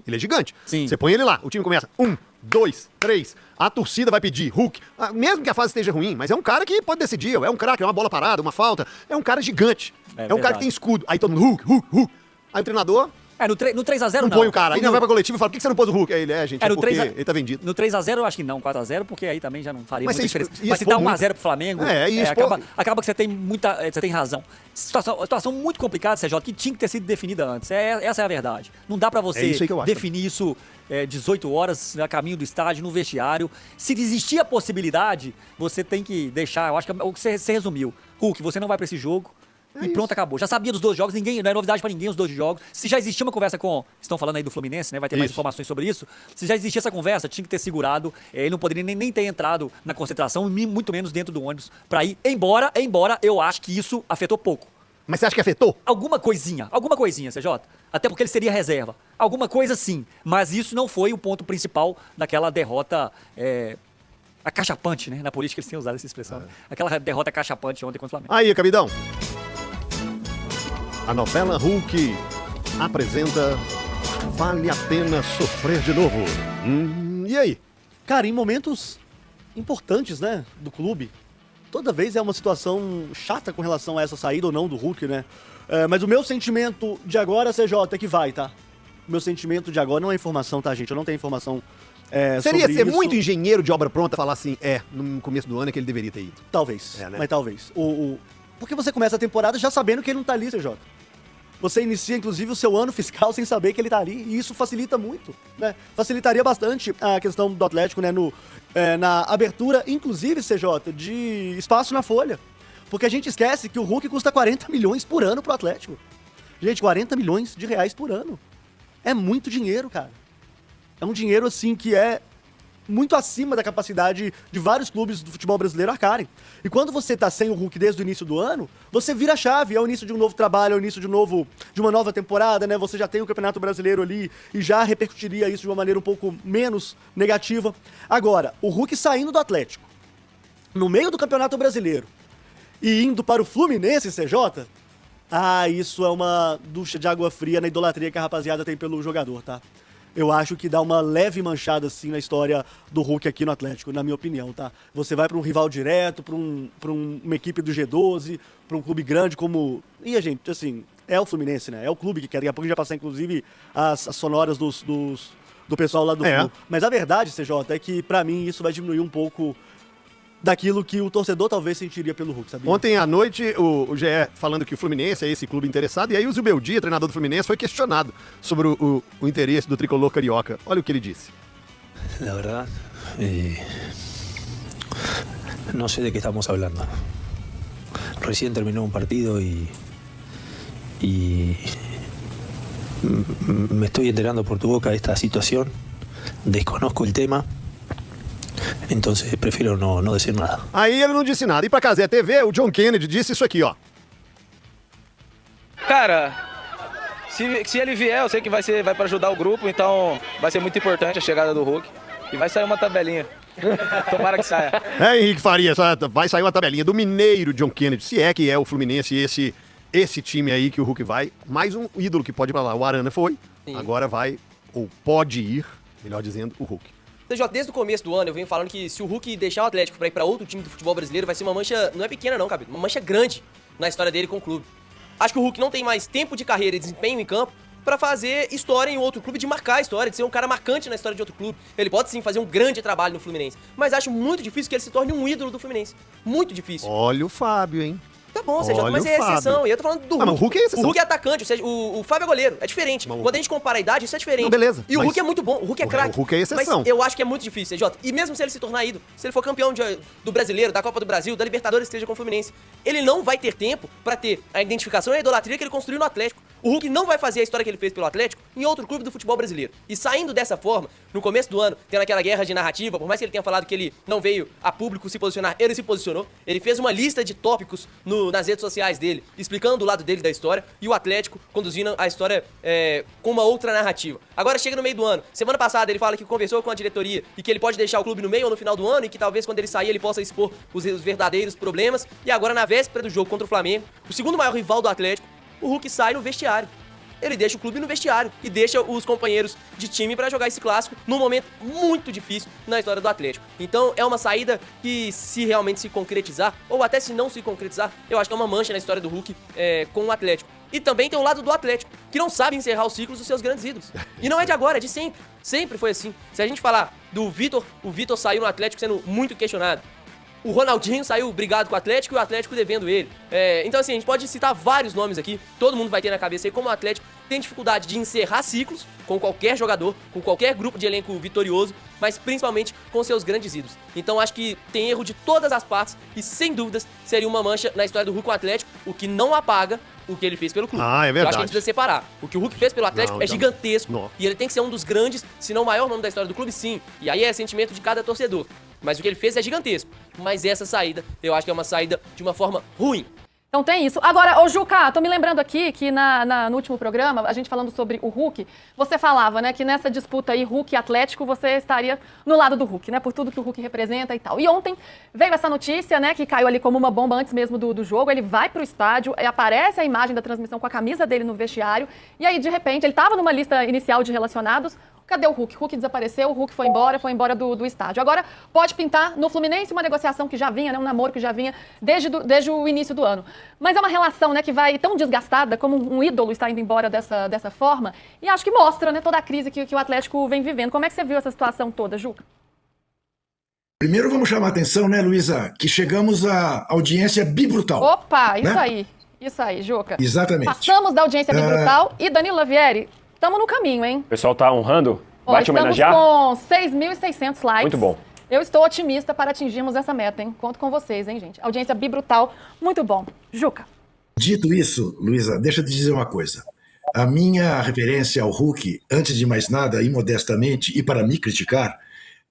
ele é gigante. Sim. Você põe ele lá, o time começa 1, 2, 3, a torcida vai pedir Hulk, mesmo que a fase esteja ruim, mas é um cara que pode decidir, é um craque, é uma bola parada, uma falta, é um cara gigante, é um cara que tem escudo, aí todo mundo Hulk, aí o treinador... no 3x0 não. Põe o cara, aí não vai pra coletiva e fala, por que você não pôs o Hulk? Aí ele, gente, porque ele tá vendido. No 3x0 eu acho que não, 4x0, porque aí também já não faria muita diferença. Mas se dá 1x0 pro Flamengo, acaba que você tem razão. Situação muito complicada, CJ, que tinha que ter sido definida antes. Essa é a verdade. Não dá pra você definir isso 18 horas a caminho do estádio, no vestiário. Se existir a possibilidade, você tem que deixar, eu acho que é o que você resumiu. Hulk, você não vai pra esse jogo. E pronto, acabou. Já sabia dos 2 jogos, não é novidade pra ninguém os 2 jogos. Se já existia uma conversa estão falando aí do Fluminense, né? Vai ter mais informações sobre isso. Se já existia essa conversa, tinha que ter segurado. Ele não poderia nem ter entrado na concentração, muito menos dentro do ônibus pra ir. Embora eu acho que isso afetou pouco. Mas você acha que afetou? Alguma coisinha, CJ. Até porque ele seria reserva. Alguma coisa sim. Mas isso não foi o ponto principal daquela derrota... acachapante, né? Na política eles têm usado essa expressão. Aquela derrota acachapante ontem contra o Flamengo. Aí, Cabidão. A novela Hulk apresenta Vale a Pena Sofrer de Novo. E aí? Cara, em momentos importantes, né, do clube, toda vez é uma situação chata com relação a essa saída ou não do Hulk, né? Mas o meu sentimento de agora, CJ, é que vai, tá? O meu sentimento de agora não é informação, tá, gente? Eu não tenho informação Seria sobre ser isso. muito engenheiro de obra pronta falar assim, no começo do ano é que ele deveria ter ido. Talvez, né? mas talvez. Porque você começa a temporada já sabendo que ele não tá ali, CJ. Você inicia, inclusive, o seu ano fiscal sem saber que ele tá ali, e isso facilita muito, né? Facilitaria bastante a questão do Atlético, né? Na abertura, inclusive, CJ, de espaço na folha. Porque a gente esquece que o Hulk custa 40 milhões por ano pro Atlético. Gente, 40 milhões de reais por ano. É muito dinheiro, cara. É um dinheiro, assim, que é muito acima da capacidade de vários clubes do futebol brasileiro arcarem. E quando você tá sem o Hulk desde o início do ano, você vira a chave, é o início de um novo trabalho, é o início de uma nova temporada, né? Você já tem o Campeonato Brasileiro ali e já repercutiria isso de uma maneira um pouco menos negativa. Agora, o Hulk saindo do Atlético, no meio do Campeonato Brasileiro, e indo para o Fluminense, CJ, isso é uma ducha de água fria na idolatria que a rapaziada tem pelo jogador, tá? Eu acho que dá uma leve manchada, assim, na história do Hulk aqui no Atlético, na minha opinião, tá? Você vai para um rival direto, para uma equipe do G12, para um clube grande como... E a gente, assim, é o Fluminense, né? É o clube que quer. Daqui a pouco a gente vai passar, inclusive, as sonoras dos do pessoal lá do Flu. Mas a verdade, CJ, é que pra mim isso vai diminuir um pouco daquilo que o torcedor talvez sentiria pelo Hulk, sabia? Ontem à noite, o GE falando que o Fluminense é esse clube interessado, e aí o Zubeldia, treinador do Fluminense, foi questionado sobre o interesse do tricolor carioca. Olha o que ele disse. La verdad, no sé de qué estamos hablando. Recién terminó un partido y me estoy enterando por tu boca de esta situación. Desconozco el tema. Entonces prefiro não dizer nada. Aí ele não disse nada. E pra Cazé TV, o John Kennedy disse isso aqui, ó. Cara, se ele vier, eu sei que vai para ajudar o grupo, então vai ser muito importante a chegada do Hulk. E vai sair uma tabelinha. Tomara que saia. Henrique Faria, vai sair uma tabelinha do mineiro John Kennedy, se é que é o Fluminense esse time aí que o Hulk vai. Mais um ídolo que pode ir pra lá. O Arana foi, agora vai, ou pode ir, melhor dizendo, o Hulk. CJ, desde o começo do ano eu venho falando que se o Hulk deixar o Atlético pra ir pra outro time do futebol brasileiro, vai ser uma mancha, não é pequena não, Cabelo, uma mancha grande na história dele com o clube. Acho que o Hulk não tem mais tempo de carreira e desempenho em campo pra fazer história em outro clube, de marcar a história, de ser um cara marcante na história de outro clube. Ele pode sim fazer um grande trabalho no Fluminense, mas acho muito difícil que ele se torne um ídolo do Fluminense. Muito difícil. Olha o Fábio, hein? Tá bom, CJ, mas é exceção. E eu tô falando do Hulk. Mas o Hulk é exceção. O Hulk é atacante, ou seja, o Fábio é goleiro. É diferente. Quando a gente compara a idade, isso é diferente. Não, beleza. E o Hulk é muito bom. O Hulk é craque. O Hulk é exceção. Mas eu acho que é muito difícil, CJ. E mesmo se ele se tornar ídolo, se ele for campeão do Brasileiro, da Copa do Brasil, da Libertadores, esteja com o Fluminense, ele não vai ter tempo pra ter a identificação e a idolatria que ele construiu no Atlético. O Hulk não vai fazer a história que ele fez pelo Atlético em outro clube do futebol brasileiro. E saindo dessa forma, no começo do ano, tendo aquela guerra de narrativa, por mais que ele tenha falado que ele não veio a público se posicionar, ele se posicionou. Ele fez uma lista de tópicos nas redes sociais dele, explicando o lado dele da história, e o Atlético conduzindo a história com uma outra narrativa. Agora chega no meio do ano. Semana passada ele fala que conversou com a diretoria e que ele pode deixar o clube no meio ou no final do ano e que talvez quando ele sair ele possa expor os verdadeiros problemas. E agora na véspera do jogo contra o Flamengo, o segundo maior rival do Atlético, o Hulk sai no vestiário. Ele deixa o clube no vestiário e deixa os companheiros de time pra jogar esse clássico num momento muito difícil na história do Atlético. Então é uma saída que, se realmente se concretizar, ou até se não se concretizar, eu acho que é uma mancha na história do Hulk com o Atlético. E também tem o lado do Atlético, que não sabe encerrar os ciclos dos seus grandes ídolos. E não é de agora, é de sempre. Sempre foi assim. Se a gente falar do Vitor, o Vitor saiu no Atlético sendo muito questionado. O Ronaldinho saiu brigado com o Atlético e o Atlético devendo ele. Então, assim, a gente pode citar vários nomes aqui. Todo mundo vai ter na cabeça aí como o Atlético tem dificuldade de encerrar ciclos com qualquer jogador, com qualquer grupo de elenco vitorioso, mas principalmente com seus grandes ídolos. Então, acho que tem erro de todas as partes e, sem dúvidas, seria uma mancha na história do Hulk com o Atlético, o que não apaga o que ele fez pelo clube. Ah, é verdade. Eu acho que a gente precisa separar. O que o Hulk fez pelo Atlético é gigantesco e ele tem que ser um dos grandes, se não o maior nome da história do clube, sim. E aí é sentimento de cada torcedor. Mas o que ele fez é gigantesco. Mas essa saída, eu acho que é uma saída de uma forma ruim. Então tem isso. Agora, ô Juca, tô me lembrando aqui que no último programa, a gente falando sobre o Hulk, você falava, né, que nessa disputa aí, Hulk e Atlético, você estaria no lado do Hulk, né, por tudo que o Hulk representa e tal. E ontem veio essa notícia, né, que caiu ali como uma bomba antes mesmo do jogo, ele vai pro estádio, aparece a imagem da transmissão com a camisa dele no vestiário, e aí, de repente, ele tava numa lista inicial de relacionados. Cadê o Hulk? O Hulk desapareceu, o Hulk foi embora do estádio. Agora pode pintar no Fluminense uma negociação que já vinha, né, um namoro que já vinha desde o início do ano. Mas é uma relação, né, que vai tão desgastada, como um ídolo está indo embora dessa forma, e acho que mostra, né, toda a crise que o Atlético vem vivendo. Como é que você viu essa situação toda, Juca? Primeiro vamos chamar a atenção, né, Luísa, que chegamos à audiência bibrutal. Opa, né? Isso aí, Juca. Exatamente. Passamos da audiência bibrutal e Danilo Lavieri, estamos no caminho, hein? O pessoal tá honrando? Vai te homenagear? Estamos com 6.600 likes. Muito bom. Eu estou otimista para atingirmos essa meta, hein? Conto com vocês, hein, gente? Audiência bibrutal, muito bom. Juca. Dito isso, Luísa, deixa eu te dizer uma coisa. A minha referência ao Hulk, antes de mais nada, imodestamente, e para me criticar,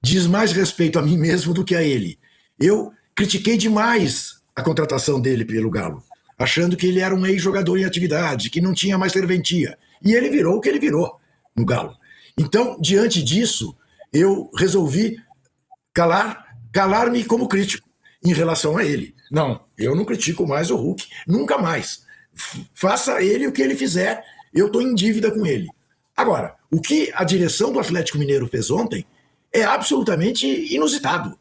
diz mais respeito a mim mesmo do que a ele. Eu critiquei demais a contratação dele pelo Galo, achando que ele era um ex-jogador em atividade, que não tinha mais serventia. E ele virou o que ele virou no Galo. Então, diante disso, eu resolvi calar-me como crítico em relação a ele. Não, eu não critico mais o Hulk, nunca mais. Faça ele o que ele fizer, eu estou em dívida com ele. Agora, o que a direção do Atlético Mineiro fez ontem é absolutamente inusitado.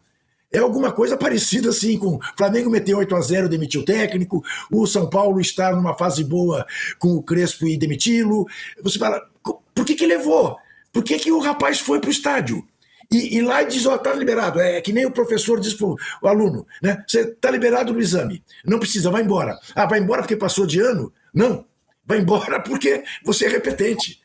É alguma coisa parecida assim com o Flamengo meteu 8-0, demitiu o técnico, o São Paulo está numa fase boa com o Crespo e demiti-lo. Você fala, por que levou? Por que o rapaz foi para o estádio? E lá diz, ó, tá liberado. É que nem o professor diz pro o aluno, né? Você tá liberado no exame. Não precisa, vai embora. Ah, vai embora porque passou de ano? Não. Vai embora porque você é repetente.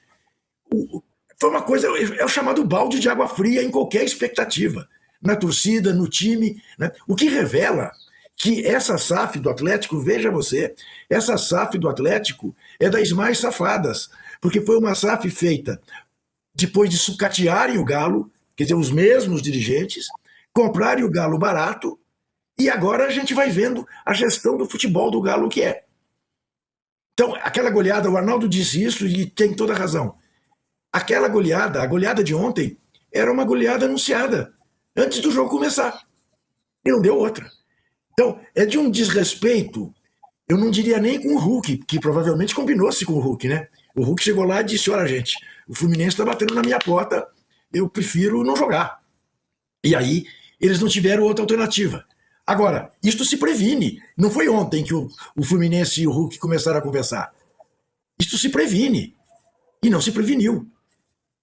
Foi uma coisa, é o chamado balde de água fria em qualquer expectativa. Na torcida, no time, né? O que revela que essa SAF do Atlético, veja você, essa SAF do Atlético é das mais safadas, porque foi uma SAF feita depois de sucatearem o Galo, quer dizer, os mesmos dirigentes, comprarem o Galo barato, e agora a gente vai vendo a gestão do futebol do Galo que é. Então, aquela goleada, o Arnaldo disse isso e tem toda a razão. Aquela goleada, a goleada de ontem, era uma goleada anunciada, antes do jogo começar. E não deu outra. Então, é de um desrespeito, eu não diria nem com o Hulk, que provavelmente combinou-se com o Hulk, né? O Hulk chegou lá e disse, olha gente, o Fluminense está batendo na minha porta, eu prefiro não jogar. E aí, eles não tiveram outra alternativa. Agora, isto se previne. Não foi ontem que o Fluminense e o Hulk começaram a conversar. Isto se previne. E não se preveniu.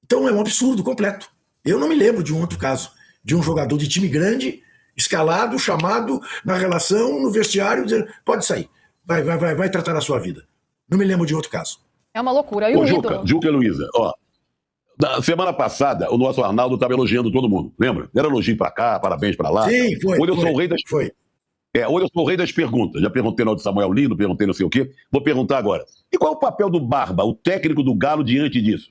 Então é um absurdo completo. Eu não me lembro de um outro caso, de um jogador de time grande, escalado, chamado na relação, no vestiário, dizendo, pode sair, vai tratar da sua vida. Não me lembro de outro caso. É uma loucura. E o ídolo? Juca e Luísa, ó. Na semana passada, o nosso Arnaldo estava elogiando todo mundo, lembra? Era elogio pra cá, parabéns pra lá. Sim, foi. Hoje eu sou o rei das... Foi. Hoje eu sou o rei das perguntas. Já perguntei no de Samuel Lino, perguntei não sei o quê. Vou perguntar agora. E qual é o papel do Barba, o técnico do Galo, diante disso?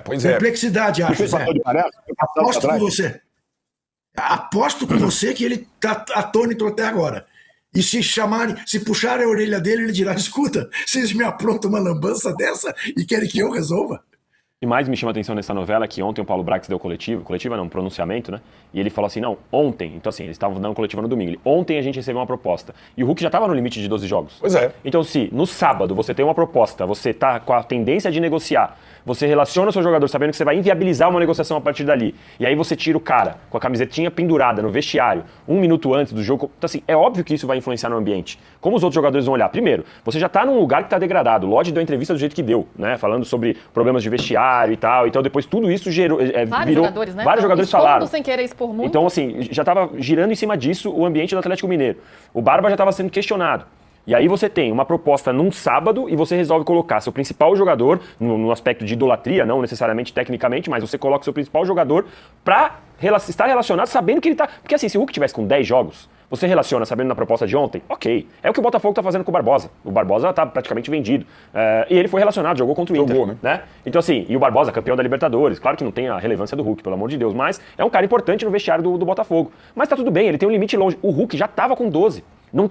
Pois é. Perplexidade, acho, Zé. Aposto com você. Aposto com você que ele está atônito até agora. E se chamarem, se puxarem a orelha dele, ele dirá, escuta, vocês me aprontam uma lambança dessa e querem que eu resolva? E mais me chama a atenção nessa novela que ontem o Paulo Brax deu coletiva não, um pronunciamento, né? E ele falou assim, não, ontem, então assim, eles estavam dando coletiva no domingo, ontem a gente recebeu uma proposta. E o Hulk já estava no limite de 12 jogos. Pois é. Então se no sábado você tem uma proposta, você tá com a tendência de negociar, você relaciona o seu jogador sabendo que você vai inviabilizar uma negociação a partir dali, e aí você tira o cara com a camisetinha pendurada no vestiário, 1 minuto antes do jogo, então assim, é óbvio que isso vai influenciar no ambiente. Como os outros jogadores vão olhar? Primeiro, você já tá num lugar que tá degradado, o Lodge deu entrevista do jeito que deu, né? Falando sobre problemas de vestiário e tal, então depois tudo isso gerou, vários jogadores, né? Vários jogadores falaram. Sem querer expor muito. Então assim, já tava girando em cima disso o ambiente do Atlético Mineiro. O Barba já tava sendo questionado. E aí você tem uma proposta num sábado e você resolve colocar seu principal jogador, no aspecto de idolatria, não necessariamente tecnicamente, mas você coloca seu principal jogador pra estar relacionado sabendo que ele tá... Porque assim, se o Hulk tivesse com 10 jogos, você relaciona sabendo na proposta de ontem, ok. É o que o Botafogo tá fazendo com o Barbosa. O Barbosa tá praticamente vendido. E ele foi relacionado, jogou contra o Inter. Né? Então assim, e o Barbosa, campeão da Libertadores. Claro que não tem a relevância do Hulk, pelo amor de Deus, mas é um cara importante no vestiário do Botafogo. Mas tá tudo bem, ele tem um limite longe. O Hulk já tava com 12.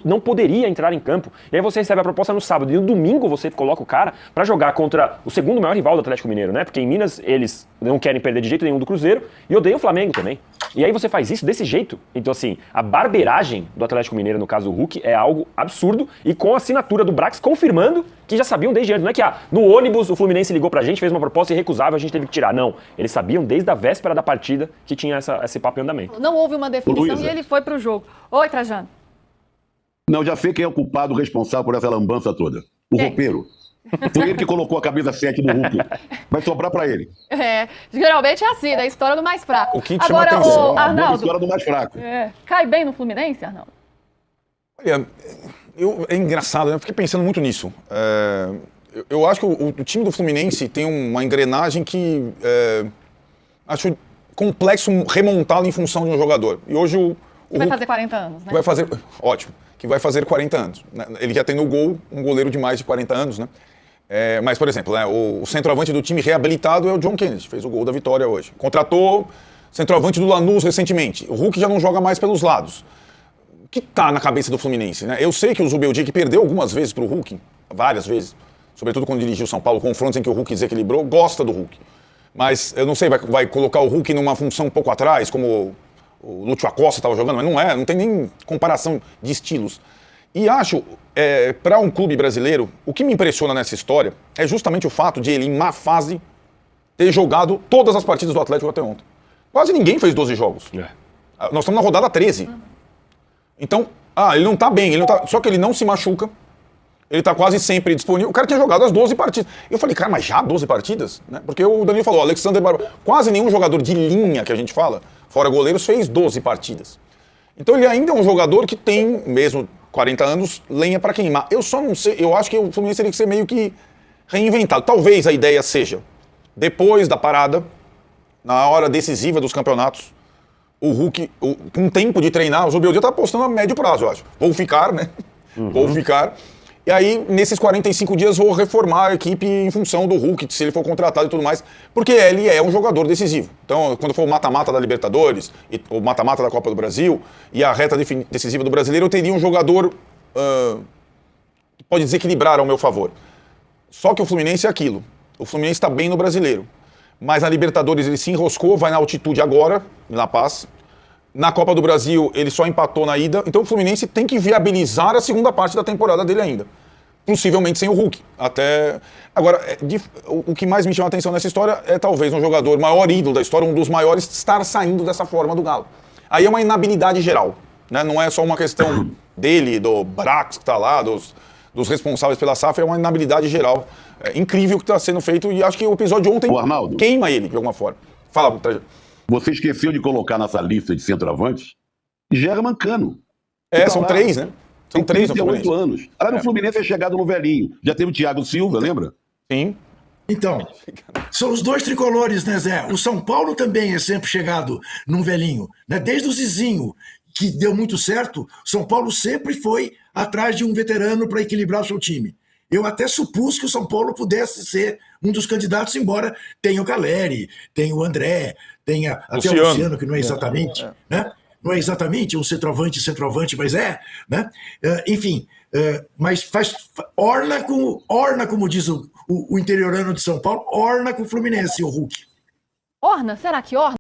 Não poderia entrar em campo. E aí você recebe a proposta no sábado. E no domingo você coloca o cara pra jogar contra o segundo maior rival do Atlético Mineiro, né? Porque em Minas eles não querem perder de jeito nenhum do Cruzeiro e odeiam o Flamengo também. E aí você faz isso desse jeito. Então assim, a barbeiragem do Atlético Mineiro, no caso do Hulk, é algo absurdo. E com a assinatura do Brax confirmando que já sabiam desde antes. Não é que no ônibus o Fluminense ligou pra gente, fez uma proposta irrecusável, a gente teve que tirar. Não. Eles sabiam desde a véspera da partida que tinha esse papo em andamento. Não houve uma definição e ele foi pro jogo. Oi, Trajano. Não, já sei quem é o culpado responsável por essa lambança toda. O roupeiro. Foi ele que colocou a camisa 7 do Hulk. Vai sobrar pra ele. Geralmente é assim, da história do mais fraco. O que te Agora, chama atenção, Arnaldo, a história do mais fraco. Cai bem no Fluminense, Arnaldo? Olha, é engraçado, né? Eu fiquei pensando muito nisso. Eu acho que o time do Fluminense tem uma engrenagem que acho complexo remontá-lo em função de um jogador. E hoje o vai fazer 40 anos, né? Vai fazer, ótimo, que vai fazer 40 anos. Ele já tem no gol um goleiro de mais de 40 anos, né? Mas, por exemplo, né, o centroavante do time reabilitado é o John Kennedy, fez o gol da vitória hoje. Contratou centroavante do Lanús recentemente. O Hulk já não joga mais pelos lados. O que tá na cabeça do Fluminense, né? Eu sei que o Zubeldia, que perdeu algumas vezes pro Hulk, várias vezes, sobretudo quando dirigiu o São Paulo, confrontos em que o Hulk desequilibrou, gosta do Hulk. Mas eu não sei, vai colocar o Hulk numa função um pouco atrás, como o Lúcio Acosta estava jogando, mas não tem nem comparação de estilos. E acho, para um clube brasileiro, o que me impressiona nessa história é justamente o fato de ele, em má fase, ter jogado todas as partidas do Atlético até ontem. Quase ninguém fez 12 jogos. Nós estamos na rodada 13. Então, ele não está bem, só que ele não se machuca, Ele tá quase sempre disponível. O cara tinha jogado as 12 partidas. Eu falei, cara, mas já 12 partidas? Né? Porque o Danilo falou, Alexander Barbosa, quase nenhum jogador de linha que a gente fala, fora goleiros, fez 12 partidas. Então ele ainda é um jogador que tem, mesmo 40 anos, lenha para queimar. Eu só não sei, eu acho que o Fluminense teria que ser meio que reinventado. Talvez a ideia seja, depois da parada, na hora decisiva dos campeonatos, o Hulk, com tempo de treinar, o Zubeldia tá apostando a médio prazo, eu acho. Vou ficar, né? Vou ficar. E aí, nesses 45 dias, vou reformar a equipe em função do Hulk, se ele for contratado e tudo mais, porque ele é um jogador decisivo. Então, quando for o mata-mata da Libertadores, o mata-mata da Copa do Brasil e a reta decisiva do Brasileiro, eu teria um jogador que pode desequilibrar ao meu favor. Só que o Fluminense é aquilo. O Fluminense está bem no Brasileiro. Mas na Libertadores ele se enroscou, vai na altitude agora, em La Paz. Na Copa do Brasil, ele só empatou na ida. Então o Fluminense tem que viabilizar a segunda parte da temporada dele ainda. Possivelmente sem o Hulk. Agora, o que mais me chama a atenção nessa história é talvez um jogador, maior ídolo da história, um dos maiores, estar saindo dessa forma do Galo. Aí é uma inabilidade geral. Né? Não é só uma questão dele, do Brax que está lá, dos responsáveis pela SAF, é uma inabilidade geral. É incrível o que está sendo feito e acho que o episódio de ontem queima ele de alguma forma. Fala, Trajano. Você esqueceu de colocar nessa lista de centroavantes German Cano. São 3, né? São 3 no Fluminense. 38 anos. Lá no Fluminense é chegado no velhinho. Já teve o Thiago Silva, lembra? Sim. Então, são os 2 tricolores, né, Zé? O São Paulo também é sempre chegado num velhinho. Né? Desde o Zizinho, que deu muito certo, São Paulo sempre foi atrás de um veterano para equilibrar o seu time. Eu até supus que o São Paulo pudesse ser um dos candidatos, embora tenha o Caleri, tenha o André, tenha até o Luciano, que não é exatamente, né? Não é exatamente um centroavante, mas né? Enfim, mas orna, como diz o interiorano de São Paulo, orna com o Fluminense, o Hulk. Orna? Será que orna?